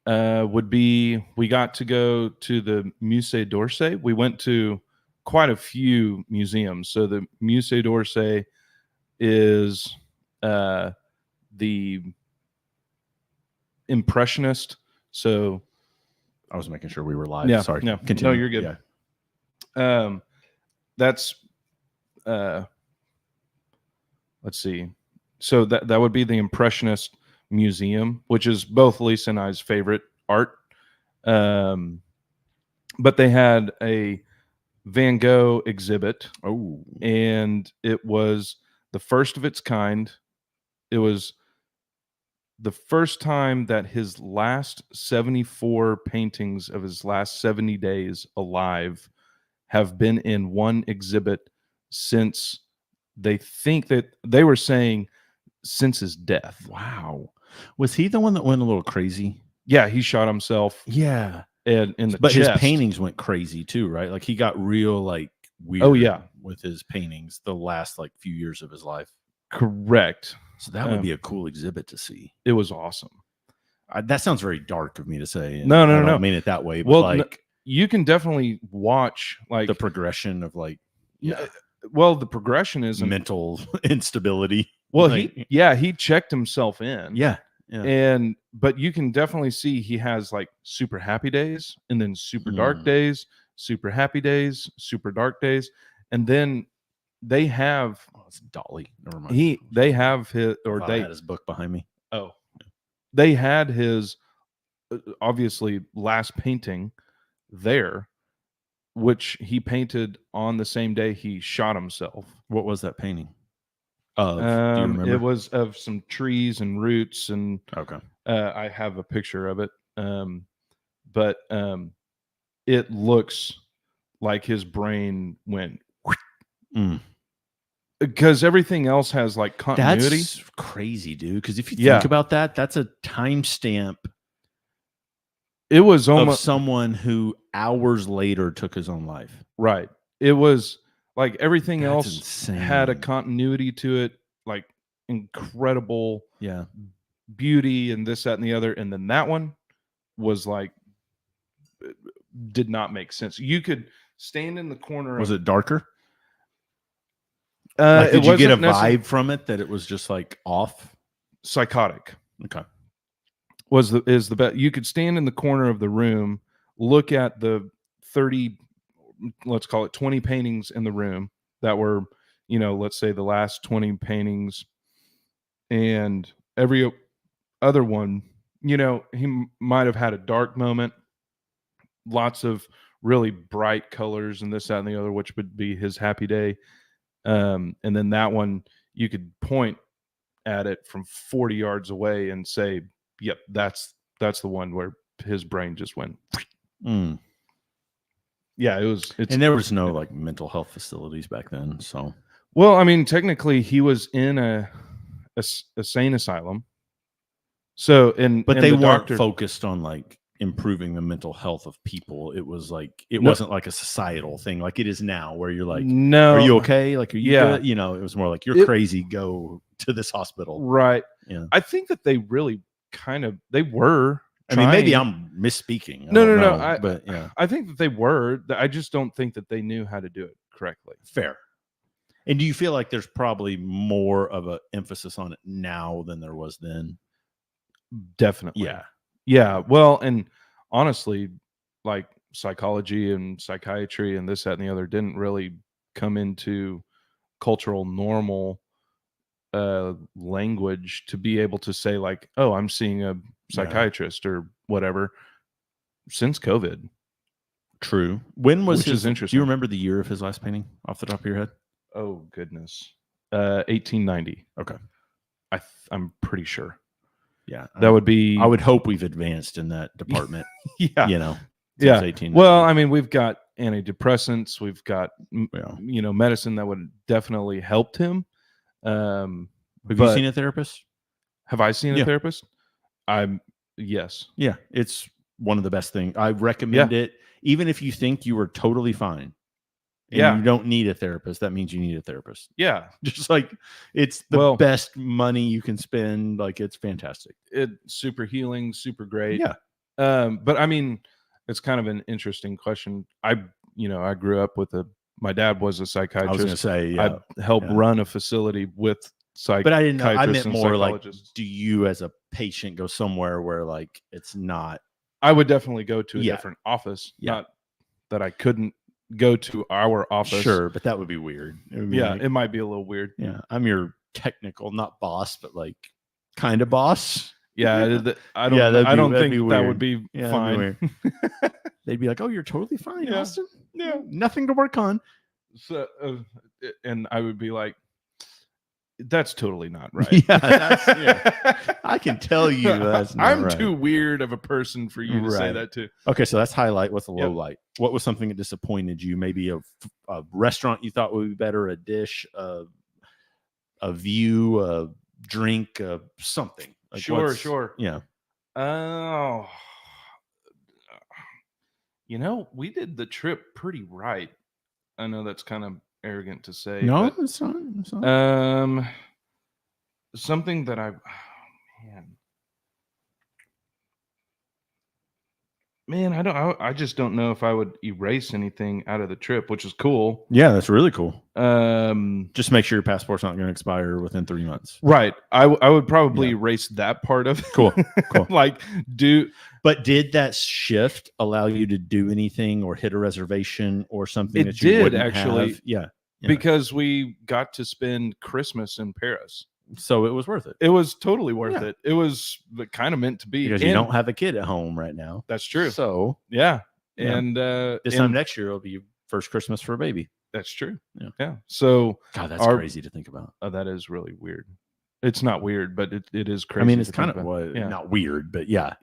would be we got to go to the Musée d'Orsay. We went to quite a few museums. So the Musée d'Orsay is the Impressionist. So I was making sure we were live. Yeah, Sorry. no, Continue. no, you're good. Yeah. That's let's see. So that would be the Impressionist Museum, which is both Lisa and I's favorite art. But they had a Van Gogh exhibit. Oh, And it was the first of its kind. It was the first time that his last 74 paintings of his last 70 days alive have been in one exhibit since they think that they were saying since his death. wow. Was he the one that went a little crazy? Yeah, he shot himself. Yeah. In the But chest. his paintings went crazy too, right? Like he got real like weird. Oh, yeah. With his paintings the last like few years of his life. Correct. So that would be a cool exhibit to see. It was awesome. That sounds very dark of me to say. No, I don't no. mean it that way. But Well, like you can definitely watch like the progression of like, yeah, well, the progression is mental instability. Well, like, he checked himself in. Yeah. But you can definitely see he has like super happy days and then super dark days, super happy days, super dark days. And then they have it's Dolly. Never mind. They have his they had his book behind me. Oh. They had his obviously last painting there, which he painted on the same day he shot himself. What was that painting? Do you remember? It was of some trees and roots, and okay. I have a picture of it. But it looks like his brain went because everything else has like continuity. That's crazy, dude. Because if you think about that, that's a timestamp. It was almost of someone who hours later took his own life. Right. It was like everything That's else insane. had a continuity to it, like incredible beauty and this, that, and the other. And then that one was like, did not make sense. You could stand in the corner. Was it darker? Like, did you get a vibe from it that it was just like off? Psychotic. Okay. Is the best. You could stand in the corner of the room, look at the 30, let's call it 20 paintings in the room that were, let's say the last 20 paintings, and every other one, he might have had a dark moment, lots of really bright colors and this, that, and the other, which would be his happy day. And then that one, you could point at it from 40 yards away and say, yep, that's the one where his brain just went. Yeah, and there was no like mental health facilities back then. So, well, I mean, technically he was in a sane asylum. So, but they weren't focused on like improving the mental health of people. It was like, it wasn't like a societal thing like it is now where you're like, no, are you okay? Like, are you good? It was more like, you're crazy, go to this hospital. Right. Yeah. I think that they really they were. I mean, maybe I'm misspeaking. No. But yeah, I think that they were. I just don't think that they knew how to do it correctly. Fair. And do you feel like there's probably more of an emphasis on it now than there was then? Definitely. Yeah. Yeah. Well, and honestly, like psychology and psychiatry and this, that, and the other didn't really come into cultural normal language to be able to say like, oh, I'm seeing a psychiatrist or whatever since COVID. True. When was Which is interesting. Do you remember the year of his last painting off the top of your head? Oh goodness. 1890. Okay. I'm pretty sure. Yeah. That would be, I would hope we've advanced in that department. Yeah. Since yeah. 1890. Well, I mean, we've got antidepressants. We've got medicine that would definitely helped him. Have you seen a therapist? Have I seen a therapist? Yes. Yeah, it's one of the best things. I recommend it, even if you think you are totally fine. And you don't need a therapist. That means you need a therapist. Yeah. Just like it's the best money you can spend. Like it's fantastic. It's super healing, super great. Yeah. But I mean, it's kind of an interesting question. I grew up with my dad was a psychiatrist. I was going to say, I helped run a facility with psychiatrists. But I didn't know. I meant more like, do you as a patient go somewhere where like it's not? I would definitely go to a different office. Not that I couldn't go to our office. Sure, but that would be weird. It might be a little weird. Yeah, I'm your technical, not boss, but like kind of boss. Yeah, I don't think that would be fine. They'd be like, "Oh, you're totally fine, Austin. Yeah, nothing to work on." So, and I would be like, "That's totally not right." I can tell you that's not I'm right. too weird of a person for you to say that too. Okay, so that's highlight. What's the low light? What was something that disappointed you? Maybe a restaurant you thought would be better, a dish, a view, a drink, something. Like sure. Yeah. Oh, we did the trip pretty right. I know that's kind of arrogant to say. No, it's not. Something that I just don't know if I would erase anything out of the trip, which is cool. Yeah, that's really cool. Just make sure your passport's not going to expire within 3 months. Right. I would probably erase that part of it. Cool. But did that shift allow you to do anything or hit a reservation or something? It that you did wouldn't actually. Have? Yeah. Because we got to spend Christmas in Paris. So it was worth it. It was totally worth it. It was kind of meant to be. Because you don't have a kid at home right now. That's true. So, And this time next year, it'll be your first Christmas for a baby. That's true. Yeah. So, God, that's crazy to think about. Oh, that is really weird. It's not weird, but it is crazy. I mean, it's kind of not weird, but yeah.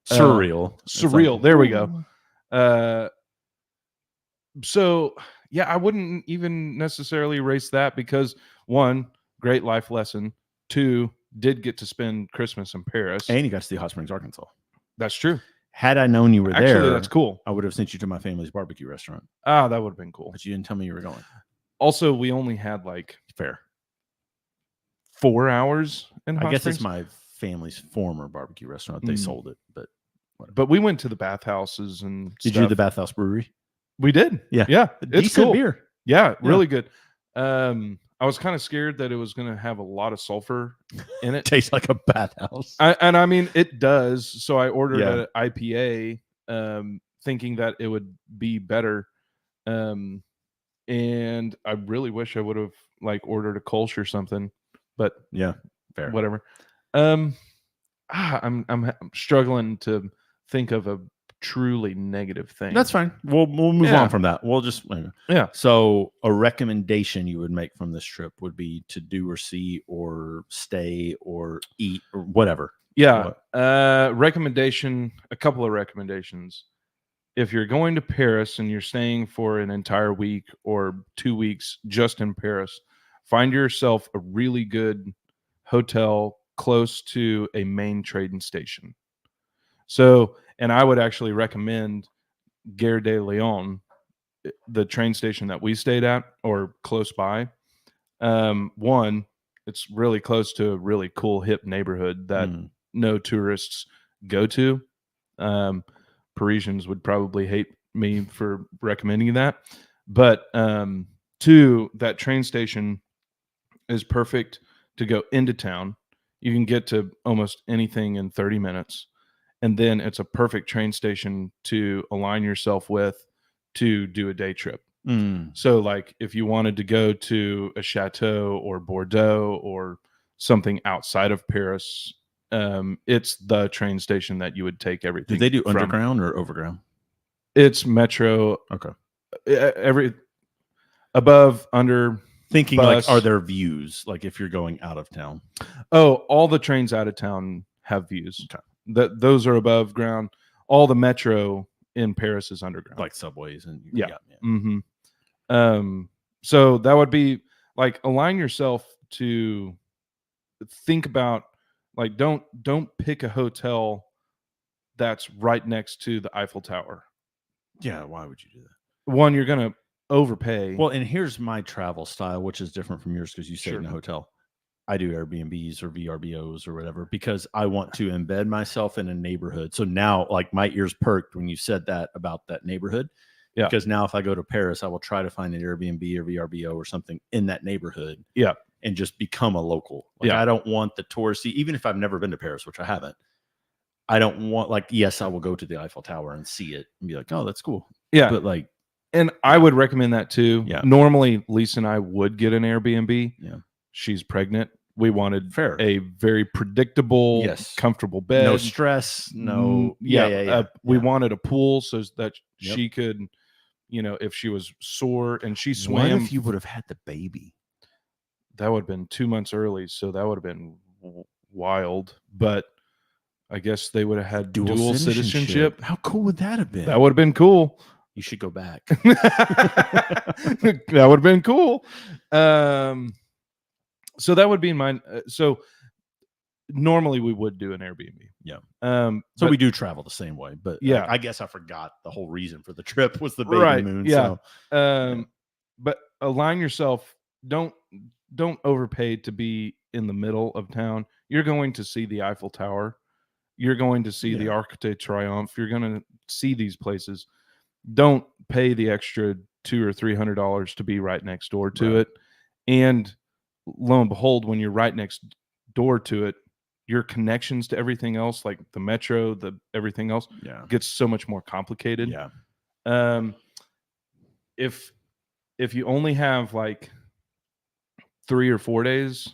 Surreal. Surreal. There we go. So, I wouldn't even necessarily erase that because one, great life lesson. 2, did get to spend Christmas in Paris. And you got to see Hot Springs, Arkansas. That's true. Had I known you were there, that's cool. I would have sent you to my family's barbecue restaurant. Ah, that would have been cool. But you didn't tell me you were going. Also, we only had 4 hours in Hot Springs. I guess it's my family's former barbecue restaurant. They sold it, but whatever. But we went to the bathhouses and Did you do the Bathhouse Brewery? We did. Yeah. It's cool. Beer. Yeah, really good. I was kind of scared that it was going to have a lot of sulfur in it. Tastes like a bathhouse. I mean, it does. So I ordered an IPA, thinking that it would be better. And I really wish I would have ordered a Kolsch or something. But fair. Whatever. I'm struggling to think of a truly negative thing. That's fine. We'll move on from that. We'll just So a recommendation you would make from this trip would be to do or see or stay or eat or whatever. Recommendation, a couple of recommendations. If you're going to Paris and you're staying for an entire week or 2 weeks just in Paris, find yourself a really good hotel close to a main train station. So, and I would actually recommend Gare de Lyon, the train station that we stayed at or close by. One, it's really close to a really cool hip neighborhood that no tourists go to. Parisians would probably hate me for recommending that. But 2, that train station is perfect to go into town. You can get to almost anything in 30 minutes. And then it's a perfect train station to align yourself with to do a day trip. So if you wanted to go to a chateau or Bordeaux or something outside of Paris, it's the train station that you would take everything. Do they do underground or overground? It's metro. Okay. Every above, under. Thinking bus. Are there views? If you're going out of town? Oh, all the trains out of town have views. Okay. Those are above ground. All the metro in Paris is underground, like subways and yeah. So that would be like, align yourself to think about, like, don't pick a hotel that's right next to the Eiffel Tower. Yeah, why would you do that? One, you're gonna overpay. Well, and here's my travel style, which is different from yours because you stay Sure. in a hotel. I do Airbnbs or VRBOs or whatever because I want to embed myself in a neighborhood. So now, like, my ears perked when you said that about that neighborhood. Yeah. Because now if I go to Paris, I will try to find an Airbnb or VRBO or something in that neighborhood. Yeah. And just become a local. Like, Yeah. I don't want the touristy, even if I've never been to Paris, which I haven't. I don't want, like, yes, I will go to the Eiffel Tower and see it and be like, oh, that's cool. Yeah. But like, and I would recommend that too. Yeah. Normally, Lisa and I would get an Airbnb. Yeah. She's pregnant. We wanted fair, a very predictable, yes, comfortable bed. No stress. No. We wanted a pool so that she could, you know, if she was sore and she swam. What if you would have had the baby? That would have been 2 months early. So that would have been wild. But I guess they would have had dual citizenship. How cool would that have been? That would have been cool. You should go back. That would have been cool. So that would be in mind. So normally we would do an Airbnb. Yeah. So we do travel the same way, but yeah, I guess I forgot the whole reason for the trip was the baby moon. Yeah. So. But align yourself. Don't overpay to be in the middle of town. You're going to see the Eiffel Tower. You're going to see the Arc de Triomphe. You're going to see these places. Don't pay the extra $200 or $300 to be right next door to it. And lo and behold, when you're right next door to it, your connections to everything else, like the metro, everything else, gets so much more complicated. Yeah. If you only have like 3 or 4 days,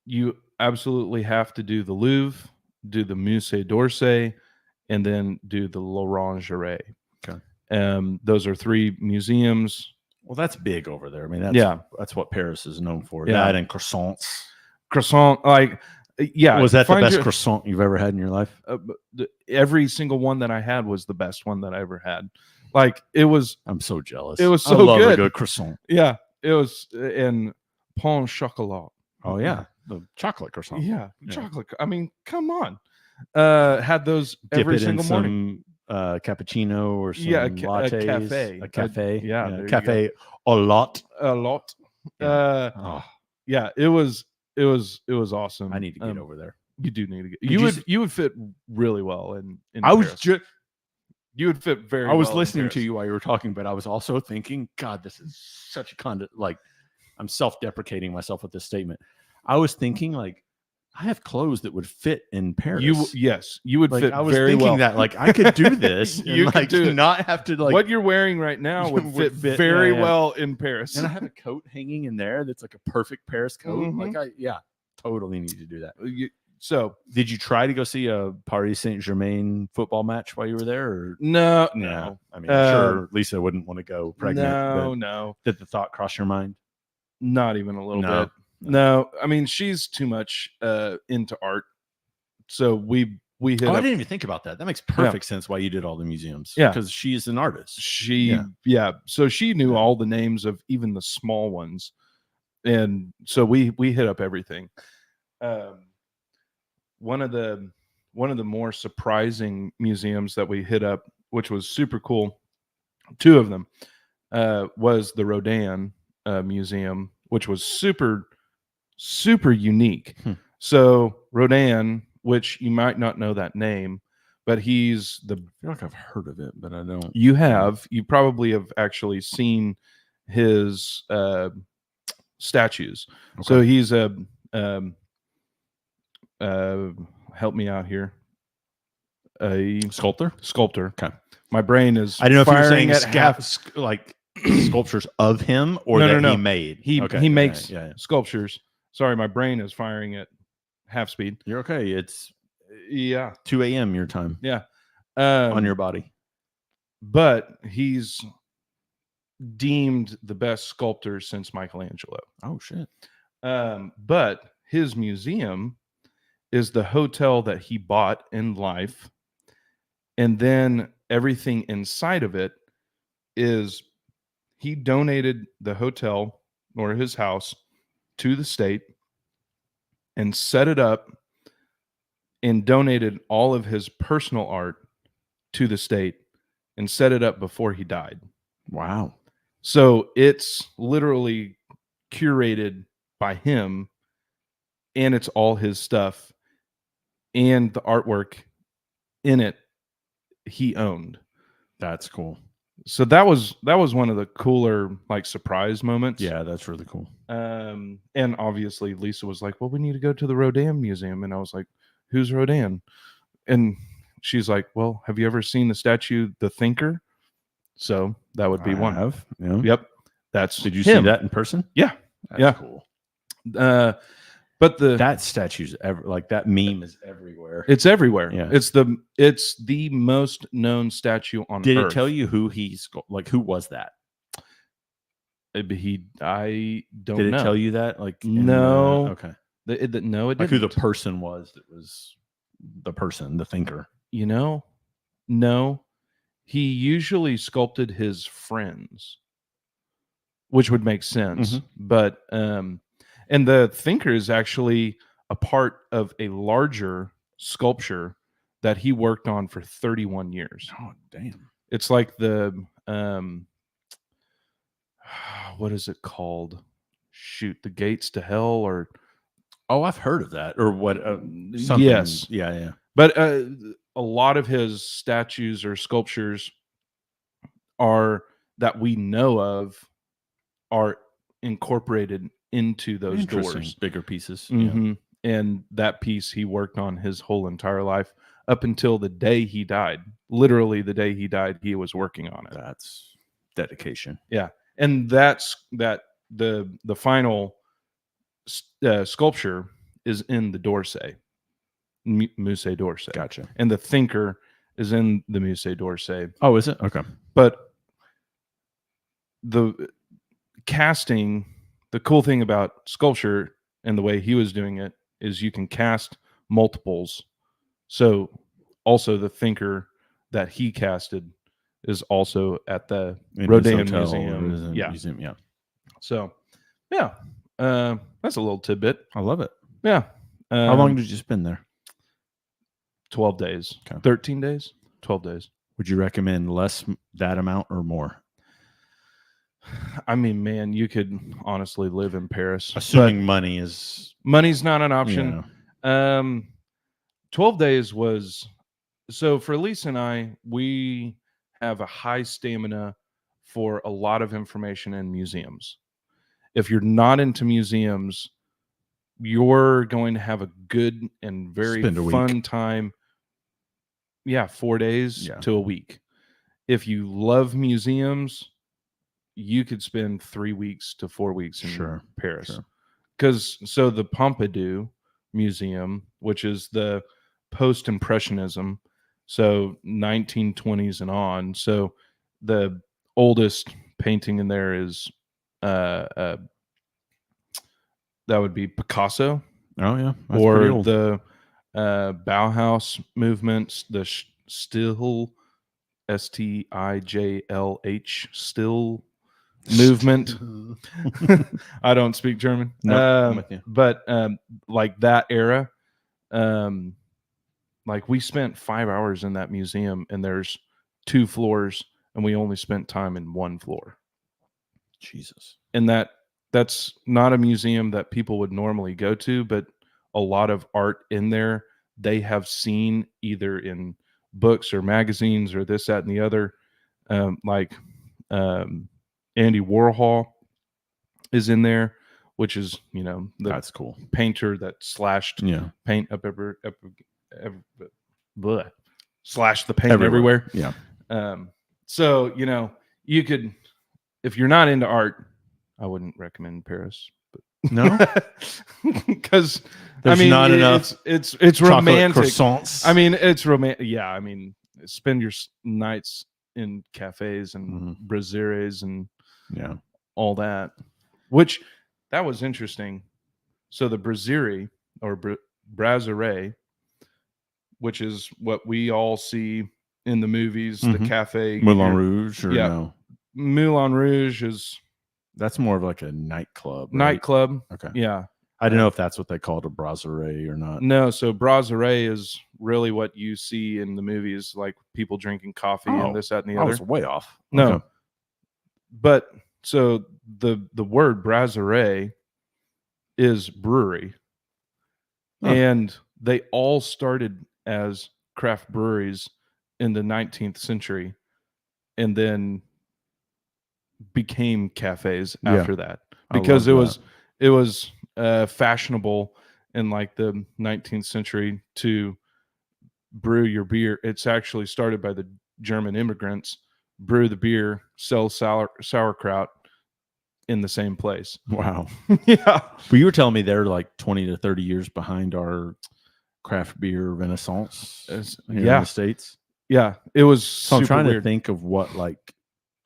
you absolutely have to do the Louvre, do the Musée d'Orsay, and then do the l'Orangerie. Okay. Those are 3 museums. Well, that's big over there. I mean, that's what Paris is known for. Yeah. That and croissants. Croissant, like, yeah. Was that the best croissant you've ever had in your life? Every single one that I had was the best one that I ever had. Like, it was. I'm so jealous. It was so I love good. A good croissant. Yeah, it was in pain chocolat. Oh yeah, the chocolate croissant. Yeah, chocolate. I mean, come on. Had those every single morning. Cappuccino or some lattes. A cafe. Cafe a lot. Yeah, it was awesome. I need to get over there. You do need to get. You would fit really well in I Paris. was just. You would fit very. I was well listening to you while you were talking, but I was also thinking, God, this is such a like. I'm self-deprecating myself with this statement. I was thinking, like, I have clothes that would fit in Paris. You would like, fit I was very thinking well. that, like, I could do this. You and, could like, do not have to, like, what you're wearing right now would fit very well in Paris. And I have a coat hanging in there that's like a perfect Paris coat. Mm-hmm. Like, totally need to do that. So, did you try to go see a Paris Saint-Germain football match while you were there? Or? No. I mean, I'm sure Lisa wouldn't want to go pregnant. No. Did the thought cross your mind? Not even a little bit. No. I mean, she's too much into art. So we hit I didn't even think about that. That makes perfect sense why you did all the museums. Yeah. Because she's an artist. So she knew all the names of even the small ones. And so we hit up everything. One of the more surprising museums that we hit up, which was super cool, 2 of them, was the Rodin Museum, which was super, super unique. So Rodin, which you might not know that name, but he's I feel like I've heard of it, but I don't. You probably have actually seen his statues. Okay. So he's a help me out here. A sculptor. Okay. My brain is. I don't know if you're saying at like sculptures of him or he made. He makes sculptures. Sorry, my brain is firing at half speed. You're okay. It's 2 a.m. your time. Yeah. On your body. But he's deemed the best sculptor since Michelangelo. Oh shit. But his museum is the hotel that he bought in life, and then everything inside of it is he donated the hotel or his house to the state and set it up and donated all of his personal art to the state and set it up before he died. Wow. So it's literally curated by him, and it's all his stuff, and the artwork in it he owned. That's cool. So that was one of the cooler like surprise moments. Yeah, that's really cool. And obviously Lisa was like, well, we need to go to the Rodin Museum. And I was like, who's Rodin? And she's like, well, have you ever seen the statue, The Thinker? So that would be one. Have. Yeah. Yep. That's Did you him. see that in person? Yeah. That's Yeah. cool. But that statue's like that meme is everywhere. It's everywhere. Yeah. It's the most known statue on Did Earth. it tell you who who was that? I don't Did it know. tell you that? Like no. Okay. No, it Like didn't. who the person was that was the person, the thinker. You know, no. He usually sculpted his friends, which would make sense. Mhm. But and the thinker is actually a part of a larger sculpture that he worked on for 31 years. Oh, damn. It's like the what is it called? Shoot, the gates to hell, or Oh, I've heard of that. Or what? Something. Yes. Yeah, yeah. but a lot of his statues or sculptures are that we know of are incorporated into those Interesting. doors. Bigger pieces. Yeah. Mhm. And that piece he worked on his whole entire life up until the day he died. Literally the day he died, he was working on it. That's dedication. Yeah. And that's the final sculpture is in the D'Orsay, Musée d'Orsay. Gotcha. And the thinker is in the Musée d'Orsay. Oh, is it? Okay. But the casting, the cool thing about sculpture and the way he was doing it is you can cast multiples. So also the thinker that he casted is also at the Rodin Museum. Yeah. Museum. Yeah. So, yeah, that's a little tidbit. I love it. Yeah. How long did you spend there? 12 days. Okay. 13 days? 12 days. Would you recommend less that amount or more? I mean, man, you could honestly live in Paris. Assuming money's not an option. 12 days was, so for Lisa and I, we have a high stamina for a lot of information in museums. If you're not into museums, you're going to have a good and very fun time. Yeah, 4 days to a week. If you love museums, you could spend 3 weeks to 4 weeks in Paris. Because so the Pompidou Museum, which is the post-impressionism, so 1920s and on. So the oldest painting in there is that would be Picasso. Oh yeah, that's or pretty old. The Bauhaus movements, the still STIJLH still movement. I don't speak German. I'm with you. But like that era, like we spent 5 hours in that museum, and there's 2 floors, and we only spent time in 1 floor. Jesus. And that's not a museum that people would normally go to, but a lot of art in there they have seen either in books or magazines or this, that, and the other. Like Andy Warhol is in there, which is, that's cool. Painter that slashed paint up slashed the paint everywhere. Yeah. So, you could, if you're not into art, I wouldn't recommend Paris. But no, because there's not enough. It's romantic. Croissants. I mean, it's romantic. Yeah, I mean, spend your nights in cafes and brasseries and all that. Which that was interesting. So the brasserie or brasserie, which is what we all see in the movies, the cafe. Moulin Rouge, or yeah. no? Moulin Rouge is That's more of like a nightclub. Right? Nightclub. Okay. Yeah. I don't know if that's what they called a brasserie or not. No, so brasserie is really what you see in the movies, like people drinking coffee and this, that, and the I other. was way off. No. Okay. But so the word brasserie is brewery. And they all started as craft breweries in the 19th century and then became cafes after that, because it was fashionable in like the 19th century to brew your beer. It's actually started by the German immigrants, brew the beer, sell sauerkraut in the same place. Wow. Yeah. But you were telling me they're like 20 to 30 years behind our craft beer renaissance here in the States. Yeah. It was so I'm trying weird to think of what like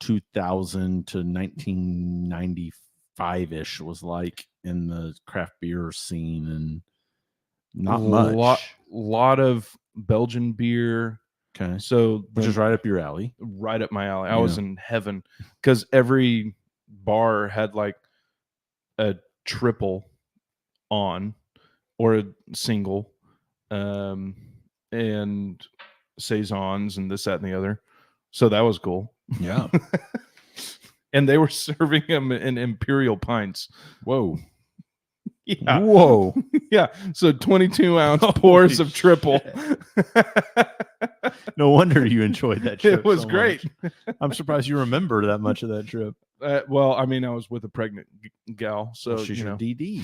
2000 to 1995-ish was like in the craft beer scene, and not much. Lot of Belgian beer. Okay. So which is right up your alley. Right up my alley. I was in heaven, because every bar had like a triple on or a single, and saisons and this, that, and the other. So that was cool. Yeah. And they were serving them in imperial pints. Whoa. Yeah. Whoa. Yeah. So 22-ounce pours of triple. No wonder you enjoyed that trip. It was great. I'm surprised you remember that much of that trip. Well, I mean, I was with a pregnant gal, so she's your DD.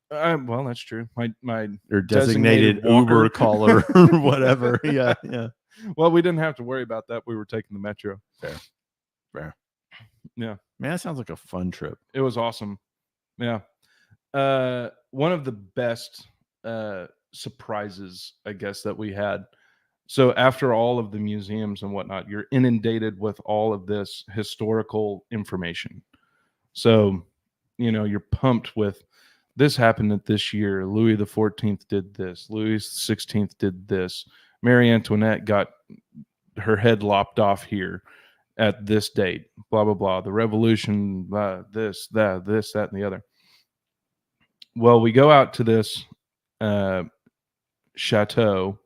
Well, that's true. My your designated Uber caller or whatever. Yeah, yeah. Well, we didn't have to worry about that. We were taking the metro. Fair. Yeah, man, that sounds like a fun trip. It was awesome. Yeah. One of the best surprises, I guess, that we had. So after all of the museums and whatnot, you're inundated with all of this historical information. So, you're pumped with this happened at this year. Louis the 14th did this. Louis the 16th did this. Marie Antoinette got her head lopped off here at this date. Blah, blah, blah. The revolution, this, that, and the other. Well, we go out to this chateau.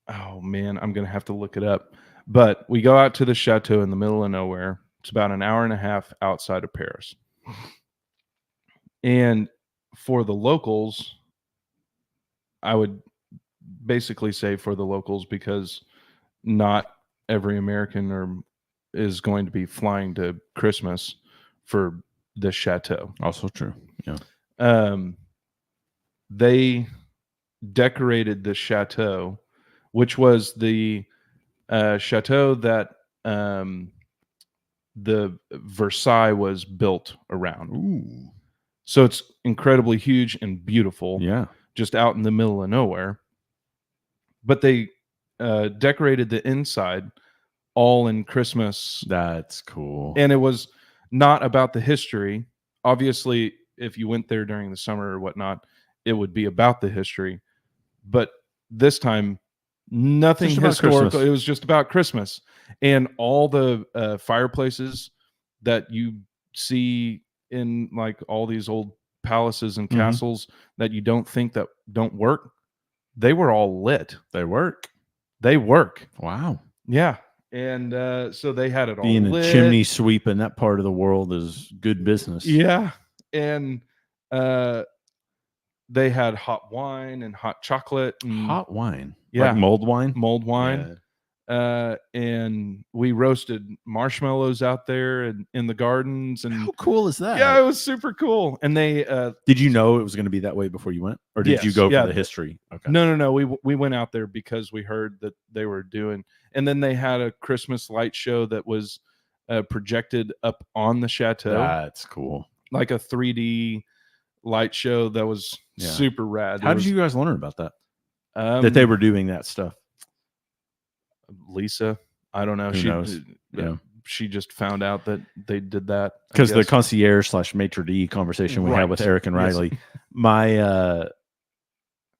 Oh man, I'm gonna have to look it up. But we go out to the chateau in the middle of nowhere. It's about an hour and a half outside of Paris. And for the locals, I would basically say for the locals, because not every American is going to be flying to Christmas for the chateau. Also true. Yeah. They decorated the chateau, which was the chateau that the Versailles was built around. Ooh. So it's incredibly huge and beautiful. Yeah. Just out in the middle of nowhere. But they decorated the inside all in Christmas. That's cool. And it was not about the history. Obviously, if you went there during the summer or whatnot, it would be about the history. But this time, nothing historical. It was just about Christmas. And all the fireplaces that you see in like all these old palaces and castles that you don't think that don't work, they were all lit. They work. Wow. Yeah. And so they had it all being lit. A chimney sweep in that part of the world is good business. Yeah. And they had hot wine and hot chocolate. And, hot wine? Yeah. Like mulled wine? Mulled wine. Yeah. And we roasted marshmallows out there and in the gardens. And how cool is that? Yeah, it was super cool. And they did you know it was going to be that way before you went, or did you go for the history? Okay. No. We went out there because we heard that they were doing, and then they had a Christmas light show that was projected up on the chateau. That's cool. Like a 3D light show that was super rad. How did you guys learn about that? That they were doing that stuff? Lisa, I don't know. Who knows? She just found out that they did that because the concierge / maitre d' conversation we had with Eric and Riley. Yes.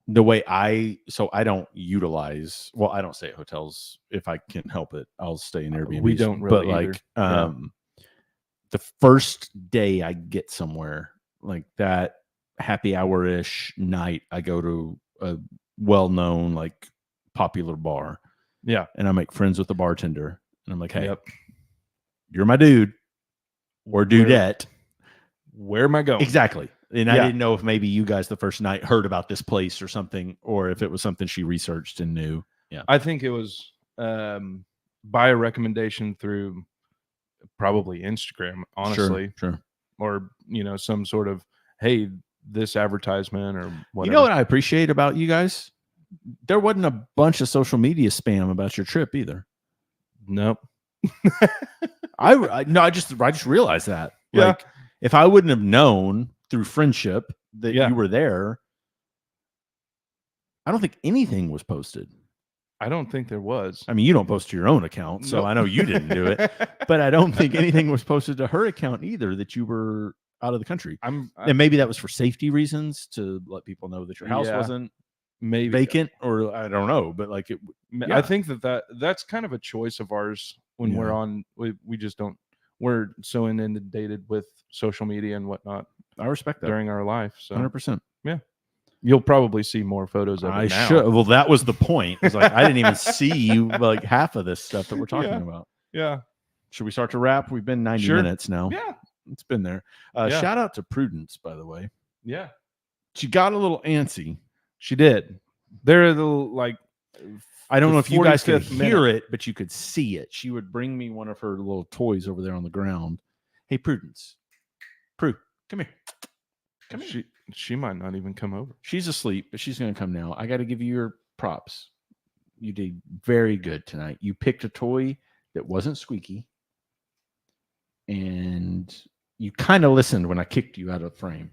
the way I don't utilize, well, I don't stay at hotels if I can help it. I'll stay in Airbnb. We don't really but like the first day I get somewhere like that happy hour-ish night, I go to a well-known, like popular bar. Yeah. And I make friends with the bartender. And I'm like, hey, you're my dude or dudette. Where am I going? Exactly. And I didn't know if maybe you guys the first night heard about this place or something, or if it was something she researched and knew. Yeah. I think it was by a recommendation through probably Instagram, honestly. Sure. Or, some sort of, hey, this advertisement or whatever. You know what I appreciate about you guys? There wasn't a bunch of social media spam about your trip either. Nope. I just realized that. Yeah. Like, if I wouldn't have known through friendship that you were there, I don't think anything was posted. I don't think there was. I mean, you don't post to your own account, so I know you didn't do it. But I don't think anything was posted to her account either that you were out of the country. And maybe that was for safety reasons to let people know that your house wasn't maybe vacant, or I don't know. But like, I think that's kind of a choice of ours when we're on. We just don't. We're so inundated with social media and whatnot. I respect that during our life. So 100%. Yeah. You'll probably see more photos of it now. Should. Well, that was the point. It's like I didn't even see like half of this stuff that we're talking about. Yeah. Should we start to wrap? We've been 90 minutes now. Yeah. It's been there. Shout out to Prudence, by the way. Yeah. She got a little antsy. She did. They're a little like, I don't know if you guys could hear it, but you could see it. She would bring me one of her little toys over there on the ground. Hey, Prudence. Prue, come here. Come here. She might not even come over. She's asleep, but she's going to come now. I got to give you your props. You did very good tonight. You picked a toy that wasn't squeaky, and you kind of listened when I kicked you out of frame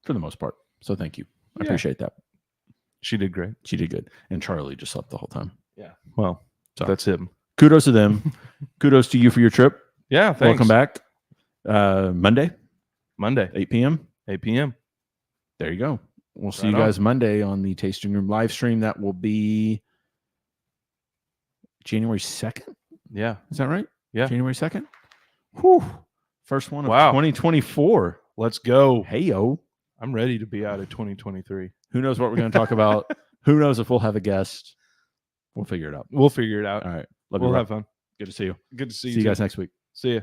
for the most part. So thank you. I appreciate that. She did great. She did good. And Charlie just slept the whole time. Yeah. Well, that's him. Kudos to them. Kudos to you for your trip. Yeah. Thanks. Welcome back. Monday, 8 p.m. 8 p.m. There you go. We'll see you guys Monday on the Tasting Room live stream. That will be January 2nd. Yeah. Is that right? Yeah. January 2nd. Whew. First one of 2024. Let's go. Hey, yo. I'm ready to be out of 2023. Who knows what we're going to talk about? Who knows if we'll have a guest? We'll figure it out. We'll figure it out. All right. We'll have fun. Good to see you. Good to see you. See you guys next week. See you.